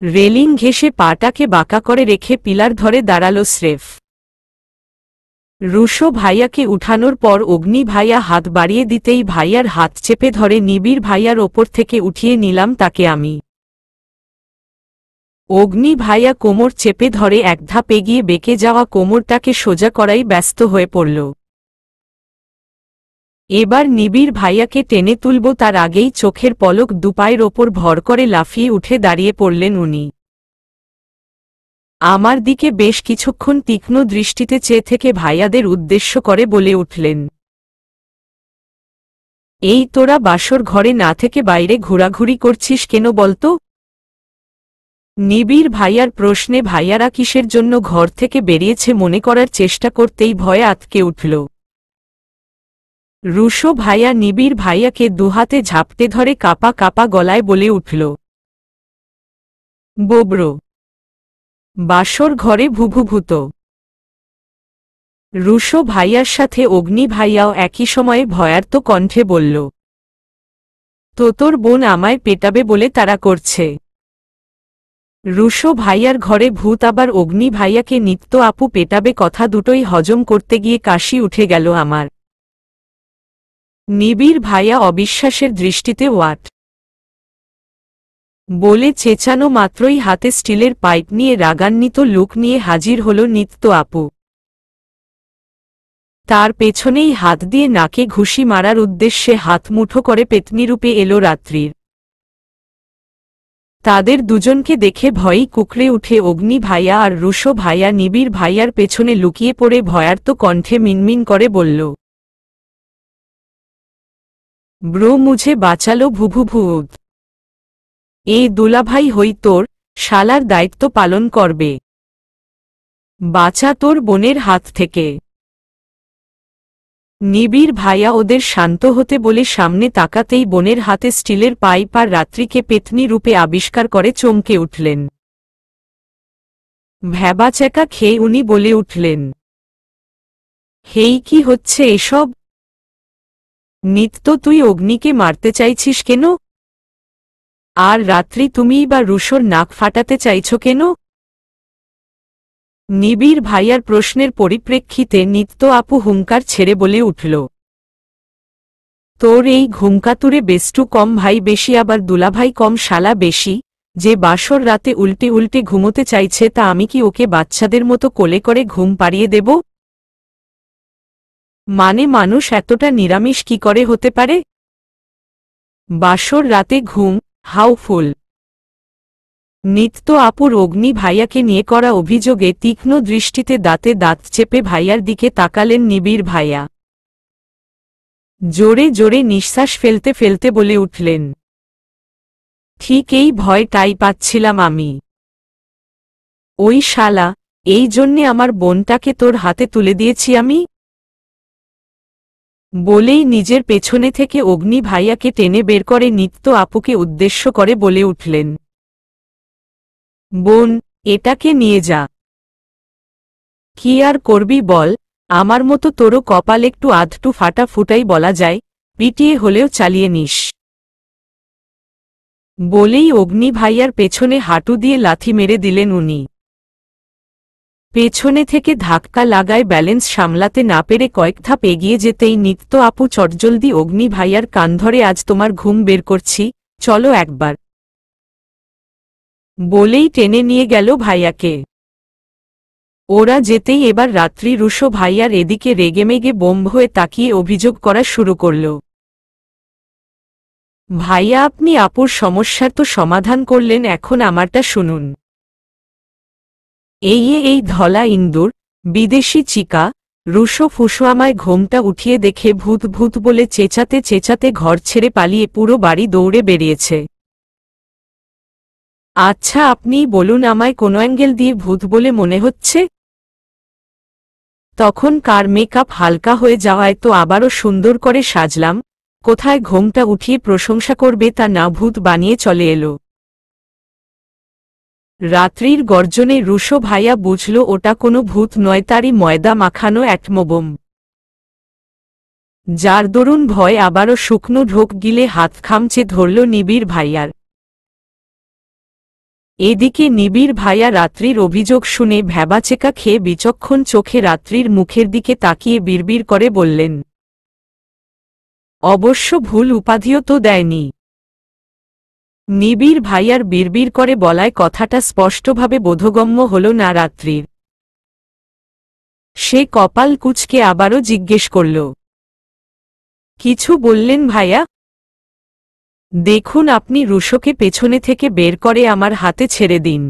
রেলিং ঘেঁষে পাটাকে বাঁকা করে রেখে পিলার ধরে দাঁড়ালো স্রেফ। রুশো ভাইয়াকে উঠানোর পর অগ্নি ভাইয়া হাত বাড়িয়ে দিতেই ভাইয়ার হাত চেপে ধরে নিবিড় ভাইয়ার ওপর থেকে উঠিয়ে নিলাম তাকে আমি। অগ্নি ভাইয়া কোমর চেপে ধরে এক ধাপ এগিয়ে বেঁকে যাওয়া কোমরটাকে সোজা করাই ব্যস্ত হয়ে পড়ল। এবার নিবিড় ভাইয়াকে টেনে তুলব তার আগেই চোখের পলক দুপায়ের ওপর ভর করে লাফিয়ে উঠে দাঁড়িয়ে পড়লেন উনি। আমার দিকে বেশ কিছুক্ষণ তীক্ষ্ণ দৃষ্টিতে চেয়ে থেকে ভাইয়াদের উদ্দেশ্য করে বলে উঠলেন, এই তোরা বাসর ঘরে না থেকে বাইরে ঘোরাঘুরি করছিস কেন বলতো? নিবিড় ভাইয়ার প্রশ্নে ভাইয়ারা কিসের জন্য ঘর থেকে বেরিয়েছে মনে করার চেষ্টা করতেই ভয়ে আতকে উঠল। রুশো ভাইয়া নিবিড় ভাইয়াকে দুহাতে ঝাপটে ধরে কাপা কাপা গলায় বলে উঠল, বোবরো। বাসর ঘরে ভুভুভূত। রুশো ভাইয়ার সাথে অগ্নি ভাইয়াও একই সময়ে ভয়ার্ত কণ্ঠে বলল, তো তোর বোন আমায় পেটাবে বলে তাড়া করছে। রুশো ভাইয়ার ঘরে ভূত আবার অগ্নি ভাইয়াকে নিত্য আপু পেটাবে কথা দুটোই হজম করতে গিয়ে কাশি উঠে গেল আমার। নিবিড় ভাইয়া অবিশ্বাসের দৃষ্টিতে ওয়াট বলে চেঁচানো মাত্রই হাতে স্টিলের পাইপ নিয়ে রাগান্বিত লুক নিয়ে হাজির হল নিত্য আপু। তার পেছনেই হাত দিয়ে নাকে ঘুষি মারার উদ্দেশ্যে হাত মুঠো করে পেতনিরূপে এলো রাত্রির। তাদের দুজনকে দেখে ভয়েই কুকড়ে উঠে অগ্নি ভাইয়া আর রুশো ভাইয়া নিবিড় ভাইয়ার পেছনে লুকিয়ে পড়ে ভয়ার্ত কণ্ঠে মিনমিন করে বলল, ব্রো মুঝে বাঁচালো ভুভু ভূত। এই দুলাভাই হই তোর, শালার দায়িত্ব পালন করবে। বাঁচা তোর বোনের হাত থেকে। নিবিড় ভাইয়া ওদের শান্ত হতে বলে সামনে তাকাতেই বোনের হাতে স্টিলের পাইপ আর রাত্রিকে পেতনি রূপে আবিষ্কার করে চমকে উঠলেন। ভ্যাবাচ্যাকা খেয়ে উনি বলে উঠলেন, হেই কি হচ্ছে এসব? নিত্য তুই অগ্নিকে মারতে চাইছিস কেন? আর রাত্রি তুমিই বা রুশোর নাক ফাটাতে চাইছ কেন? নিবিড় ভাইয়ার প্রশ্নের পরিপ্রেক্ষিতে নিত্য আপু হুঙ্কার ছেড়ে বলে উঠল, তোর এই ঘুমকাতুরে বেষ্টু কম ভাই বেশি আবার দুলাভাই কম শালা বেশি, যে বাসর রাতে উল্টে উল্টে ঘুমোতে চাইছে তা আমি কি ওকে বাচ্চাদের মতো কোলে করে ঘুম পাড়িয়ে দেব? মানে মানুষ এতটা নিরামিষ কি করে হতে পারে? বাসর রাতে ঘুম, হাউফুল। নিত্য আপুর অগ্নি ভাইয়াকে নিয়ে করা অভিযোগে তীক্ষ্ণ দৃষ্টিতে দাঁতে দাঁত চেপে ভাইয়ার দিকে তাকালেন নিবিড় ভাইয়া। জোরে জোরে নিঃশ্বাস ফেলতে ফেলতে বলে উঠলেন, ঠিক এই ভয়টাই পাচ্ছিলাম আমি। ওই শালা, এই জন্যে আমার বোনটাকে তোর হাতে তুলে দিয়েছি আমি। বলেই নিজের পেছনে থেকে অগ্নি ভাইয়াকে টেনে বের করে নিত্য আপুকে উদ্দেশ্য করে বলে উঠলেন, বোন, এটাকে নিয়ে যা। কি আর করবি বল, আমার মতো তোরও কপাল একটু আধটু ফাটা ফুটাই বলা যায়, পিটিয়ে হলেও চালিয়ে নিস। বলেই অগ্নি ভাইয়ার পেছনে হাঁটু দিয়ে লাথি মেরে দিলেন উনি। পেছনে থেকে ধাক্কা লাগায় ব্যালেন্স সামলাতে না পেরে কয়েক ধাপ এগিয়ে যেতেই নিত্য আপু চটজলদি অগ্নি ভাইয়ার কান ধরে, আজ তোমার ঘুম বের করছি, চলো একবার। বলেই টেনে নিয়ে গেল ভাইয়াকে। ওরা যেতেই এবার রাত্রি রুশো ভাইয়ার এদিকে রেগেমেগে বোম্ব হয়ে তাকিয়ে অভিযোগ করা শুরু করল, ভাইয়া আপনি আপুর সমস্যার তো সমাধান করলেন, এখন আমারটা শুনুন। এই ধলা ইন্দুর, বিদেশি চিকা, রুশো ফুসো আমায় ঘোমটা উঠিয়ে দেখে ভূত ভূত বলে চেঁচাতে চেঁচাতে ঘর ছেড়ে পালিয়ে পুরো বাড়ি দৌড়ে বেরিয়েছে। আচ্ছা আপনিই বলুন আমায় কোন অ্যাঙ্গেল দিয়ে ভূত বলে মনে হচ্ছে? তখন কার মেকআপ হালকা হয়ে যাওয়ায় তো আবারও সুন্দর করে সাজলাম, কোথায় ঘোমটা উঠিয়ে প্রশংসা করবে তা না, ভূত বানিয়ে চলে এলো। রাত্রির গর্জনে রুশো ভাইয়া বুঝল ওটা কোনো ভূত নয়, তারই ময়দা মাখানো অ্যাটমোবম, যার দরুন ভয় আবারও শুকনো ঢোক গিলে হাত খামচে ধরল নিবিড় ভাইয়ার। এদিকে নিবিড় ভাইয়া রাত্রির অভিযোগ শুনে ভ্যাবাচেকা খেয়ে বিচক্ষণ চোখে রাত্রির মুখের দিকে তাকিয়ে বিড়বিড় করে বললেন, অবশ্য ভুল উপাধিও তো দেয়নি। নিবিড় ভাইয়ার বিড়বিড় করে বলায় কথাটা স্পষ্টভাবে বোধগম্য হল না রাত্রির। সে কপাল কুঁচকে আবারও জিজ্ঞেস করল, কিছু বললেন ভাইয়া? দেখুন আপনি রুশোকে পেছনে থেকে বের করে আমার হাতে ছেড়ে দিন,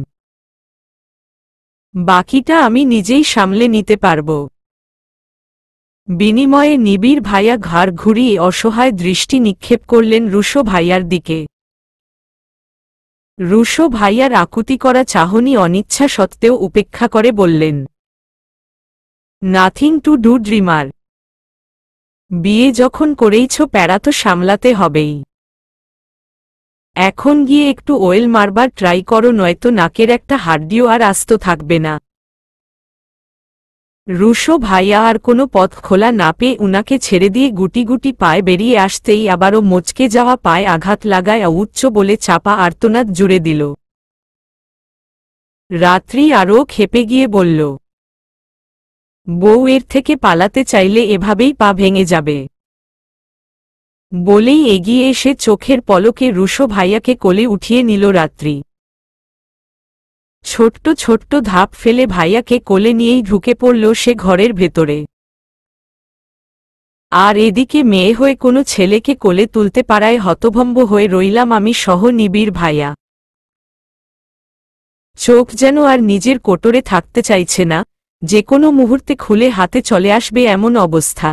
বাকিটা আমি নিজেই সামলে নিতে পারব। বিনিময়ে নিবিড় ভাইয়া ঘাড় ঘুরিয়ে অসহায় দৃষ্টি নিক্ষেপ করলেন রুশো ভাইয়ার দিকে। রুশো ভাইয়ার আকুতি করা চাহনি অনিচ্ছা সত্ত্বেও উপেক্ষা করে বললেন, নাথিং টু ডু ড্রিমার, বিয়ে যখন করেইছ প্যারা তো সামলাতে হবেই। এখন গিয়ে একটু ওয়েল মারবার ট্রাই করো, নয়তো নাকের একটা হাড্ডিও আর আস্ত থাকবে না। রুশো ভাইয়া আর কোনো পথ খোলা না পেয়ে উনাকে ছেড়ে দিয়ে গুটি গুটি পায়ে বেরিয়ে আসতেই আবারও মচকে যাওয়া পায়ে আঘাত লাগায় উচ্চ বলে চাপা আর্তনাদ জুড়ে দিল। রাত্রি আরও ক্ষেপে গিয়ে বলল, বউ এর থেকে পালাতে চাইলে এভাবেই পা ভেঙে যাবে। বলেই এগিয়ে এসে চোখের পলকে রুশো ভাইয়াকে কোলে উঠিয়ে নিল রাত্রি। ছোট্ট ছোট্ট ধাপ ফেলে ভাইয়াকে কোলে নিয়েই ঢুকে পড়ল সে ঘরের ভেতরে। আর এদিকে মেয়ে হয়ে কোনো ছেলেকে কোলে তুলতে পারায় হতভম্ব হয়ে রইলাম আমি সহ নিবিড় ভাইয়া। চোখ যেন আর নিজের কোটরে থাকতে চাইছে না, যে কোনো মুহূর্তে খুলে হাতে চলে আসবে এমন অবস্থা।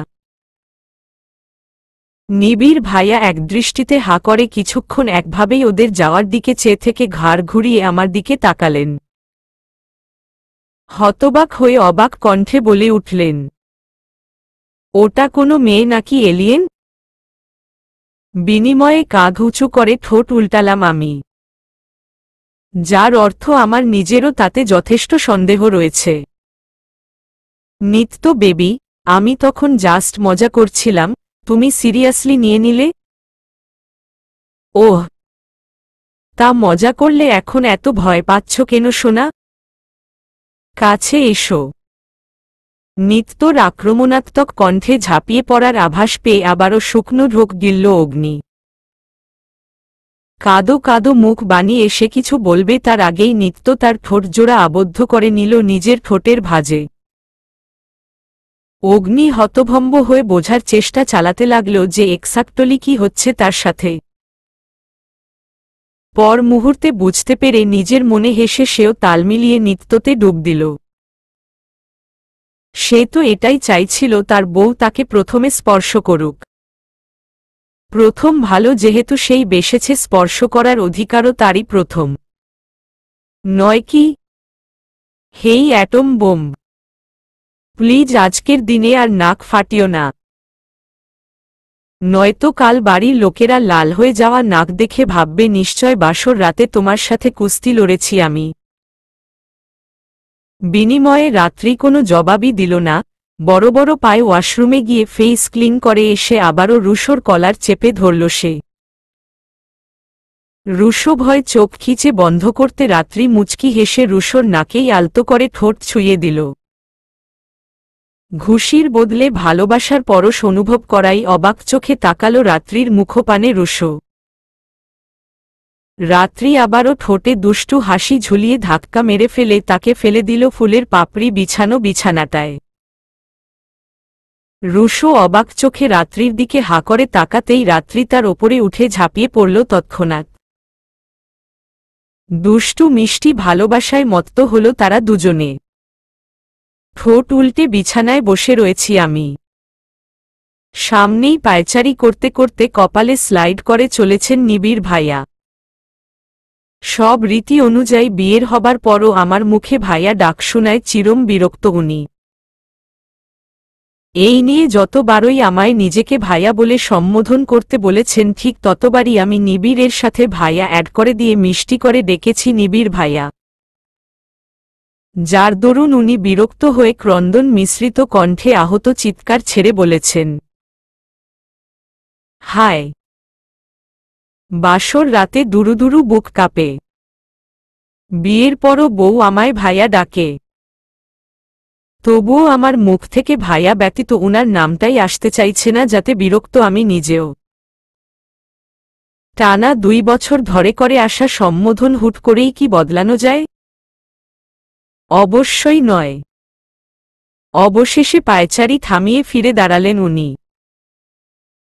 নিবিড় ভাইয়া একদৃষ্টিতে হা করে কিছুক্ষণ একভাবেই ওদের যাওয়ার দিকে চেয়ে থেকে ঘাড় ঘুরিয়ে আমার দিকে তাকালেন। হতবাক হয়ে অবাক কণ্ঠে বলে উঠলেন, ওটা কোনো মেয়ে নাকি এলিয়েন? বিনিময়ে কাঁধ উঁচু করে ঠোঁট উল্টালাম আমি, যার অর্থ আমার নিজেরও তাতে যথেষ্ট সন্দেহ রয়েছে। নিত্য বেবি, আমি তখন জাস্ট মজা করছিলাম, তুমি সিরিয়াসলি নিয়ে নিলে? ওহ, তা মজা করলে এখন এত ভয় পাচ্ছ কেন সোনা? কাছে এসো। নিত্যর আক্রমণাত্মক কণ্ঠে ঝাঁপিয়ে পড়ার আভাস পেয়ে আবারও শুকনো ঢোক গিলল অগ্নি। কাদো কাদো মুখ বানিয়ে সে কিছু বলবে তার আগেই নিত্য তার ঠোঁটজোড়া আবদ্ধ করে নিল নিজের ঠোঁটের ভাঁজে। অগ্নি হতভম্ব হয়ে বোঝার চেষ্টা চালাতে লাগল যে এক্সাক্টলি কি হচ্ছে তার সাথে। পর মুহূর্তে বুঝতে পেরে নিজের মনে হেসে সেও তাল মিলিয়ে নিত্যতে ডুব দিল। সে তো এটাই চাইছিল তার বউ তাকে প্রথমে স্পর্শ করুক। প্রথম ভালো যেহেতু সেই বেসেছে স্পর্শ করার অধিকারও তারই প্রথম, নয় কি? হেই অ্যাটম বোম, প্লিজ আজকের দিনে আর নাক ফাটিও না, নয়তো কাল বাড়ির লোকেরা লাল হয়ে যাওয়া নাক দেখে ভাববে নিশ্চয় বাসর রাতে তোমার সাথে কুস্তি লড়েছি আমি। বিনিময়ে রাত্রি কোনো জবাবই দিল না, বড় বড় পায়ে ওয়াশরুমে গিয়ে ফেস ক্লিন করে এসে আবারও রুশোর কলার চেপে ধরল সে। রুশো ভয় চোখ খিচে বন্ধ করতে রাত্রি মুচকি হেসে রুশোর নাকেই আলতো করে ঠোঁট ছুঁয়ে দিল। ঘুষির বদলে ভালোবাসার পরশ অনুভব করাই অবাক চোখে তাকালো রাত্রির মুখপানে রুশো। রাত্রি আবারও ঠোঁটে দুষ্টু হাসি ঝুলিয়ে ধাক্কা মেরে ফেলে তাকে ফেলে দিল ফুলের পাপড়ি বিছানো বিছানাটায়। রুশো অবাক চোখে রাত্রির দিকে হা করে তাকাতেই রাত্রি তার ওপরে উঠে ঝাঁপিয়ে পড়ল তৎক্ষণাৎ। দুষ্টু মিষ্টি ভালোবাসায় মত্ত হল তারা দুজনে। ঠোঁট উল্টে বিছানায় বসে রয়েছি আমি। সামনেই পায়চারি করতে করতে কপালে স্লাইড করে চলেছেন নিবিড় ভাইয়া। সব রীতি অনুযায়ী বিয়ের হবার পরও আমার মুখে ভাইয়া ডাক শোনায় চিরম বিরক্ত উনি। এই নিয়ে যতবারই আমায় নিজেকে ভাইয়া বলে সম্বোধন করতে বলেছেন ঠিক ততবারই আমি নিবিড়ের সাথে ভাইয়া অ্যাড করে দিয়ে মিষ্টি করে ডেকেছি নিবিড় ভাইয়া। যার দরুন উনি বিরক্ত হয়ে ক্রন্দন মিশ্রিত কণ্ঠে আহত চিৎকার ছেড়ে বলেছেন, হায়, বাসর রাতে দুরুদুরু বুক কাঁপে। বিয়ের পরও বউ আমায় ভাইয়া ডাকে, তবুও আমার মুখ থেকে ভাইয়া ব্যতীত উনার নামটাই আসতে চাইছে না, যাতে বিরক্ত আমি নিজেও। টানা 2 বছর ধরে করে আসা সম্বোধন হুট করেই কি বদলানো যায়? অবশ্যই নয়। অবশেষে পায়চারি থামিয়ে ফিরে দাঁড়ালেন উনি।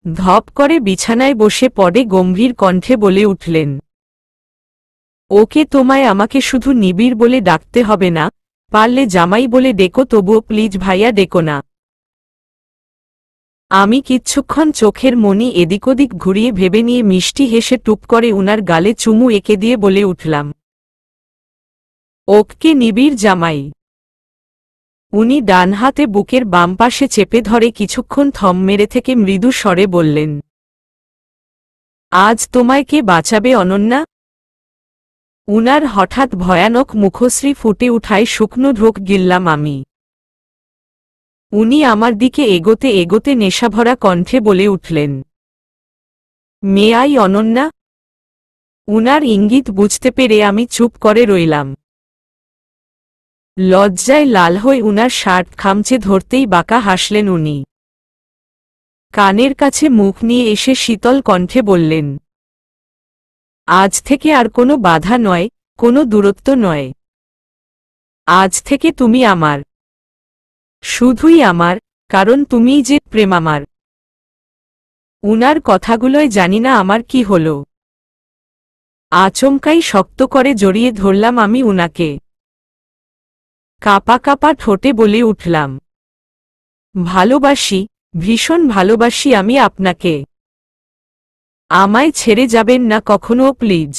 ধপ করে বিছানায় বসে পড়ে গম্ভীর কণ্ঠে বলে উঠলেন, ওকে, তোমায় আমাকে শুধু নিবিড় বলে ডাকতে হবে না, পারলে জামাই বলে ডেকো, তবুও প্লিজ ভাইয়া ডেকো না। আমি কিচ্ছুক্ষণ চোখের মনি এদিক ওদিক ঘুরিয়ে ভেবে নিয়ে মিষ্টি হেসে টুপ করে উনার গালে চুমু এঁকে দিয়ে বলে উঠলাম, ওকে নিবিড় জামাই। উনি ডান হাতে বুকের বাম পাশে চেপে ধরে কিছুক্ষণ থম মেরে থেকে মৃদু স্বরে বললেন, আজ তোমায় কে বাঁচাবে অনন্যা? উনার হঠাৎ ভয়ানক মুখশ্রী ফুটে উঠায় শুকনো ঢোক গিললাম আমি। উনি আমার দিকে এগোতে এগোতে নেশাভরা কণ্ঠে বলে উঠলেন, মেয়াই অনন্যা। উনার ইঙ্গিত বুঝতে পেরে আমি চুপ করে রইলাম। লজ্জায় লাল হয়ে উনার শার্ট খামচে ধরতেই বাঁকা হাসলেন উনি। কানের কাছে মুখ নিয়ে এসে শীতল কণ্ঠে বললেন, আজ থেকে আর কোনো বাধা নয়, কোনো দূরত্ব নয়। আজ থেকে তুমি আমার, শুধুই আমার, কারণ তুমিই যে প্রেম আমার। উনার কথাগুলোয় জানি না আমার কি হলো। আচমকাই শক্ত করে জড়িয়ে ধরলাম আমি উনাকে। কাঁপা কাঁপা ঠোঁটে বলে উঠলাম, ভালোবাসি, ভীষণ ভালোবাসি আমি আপনাকে। আমায় ছেড়ে যাবেন না কখনো প্লিজ।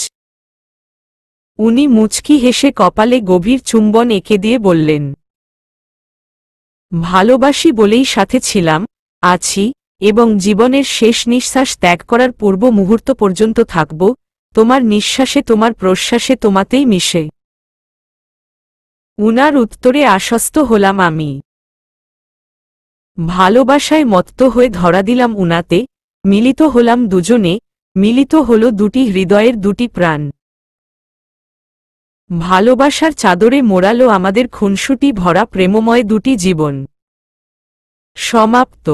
উনি মুচকি হেসে কপালে গভীর চুম্বন এঁকে দিয়ে বললেন, ভালোবাসি বলেই সাথে ছিলাম, আছি, এবং জীবনের শেষ নিঃশ্বাস ত্যাগ করার পূর্ব মুহূর্ত পর্যন্ত থাকব, তোমার নিঃশ্বাসে তোমার প্রশ্বাসে তোমাতেই মিশে। উনার উত্তরে আশ্বস্ত হলাম আমি। ভালোবাসায় মত্ত হয়ে ধরা দিলাম উনাতে, মিলিত হলাম দুজনে, মিলিত হল দুটি হৃদয়ের দুটি প্রাণ। ভালোবাসার চাদরে মোড়ালো আমাদের খুনসুটি ভরা প্রেমময় দুটি জীবন। সমাপ্ত।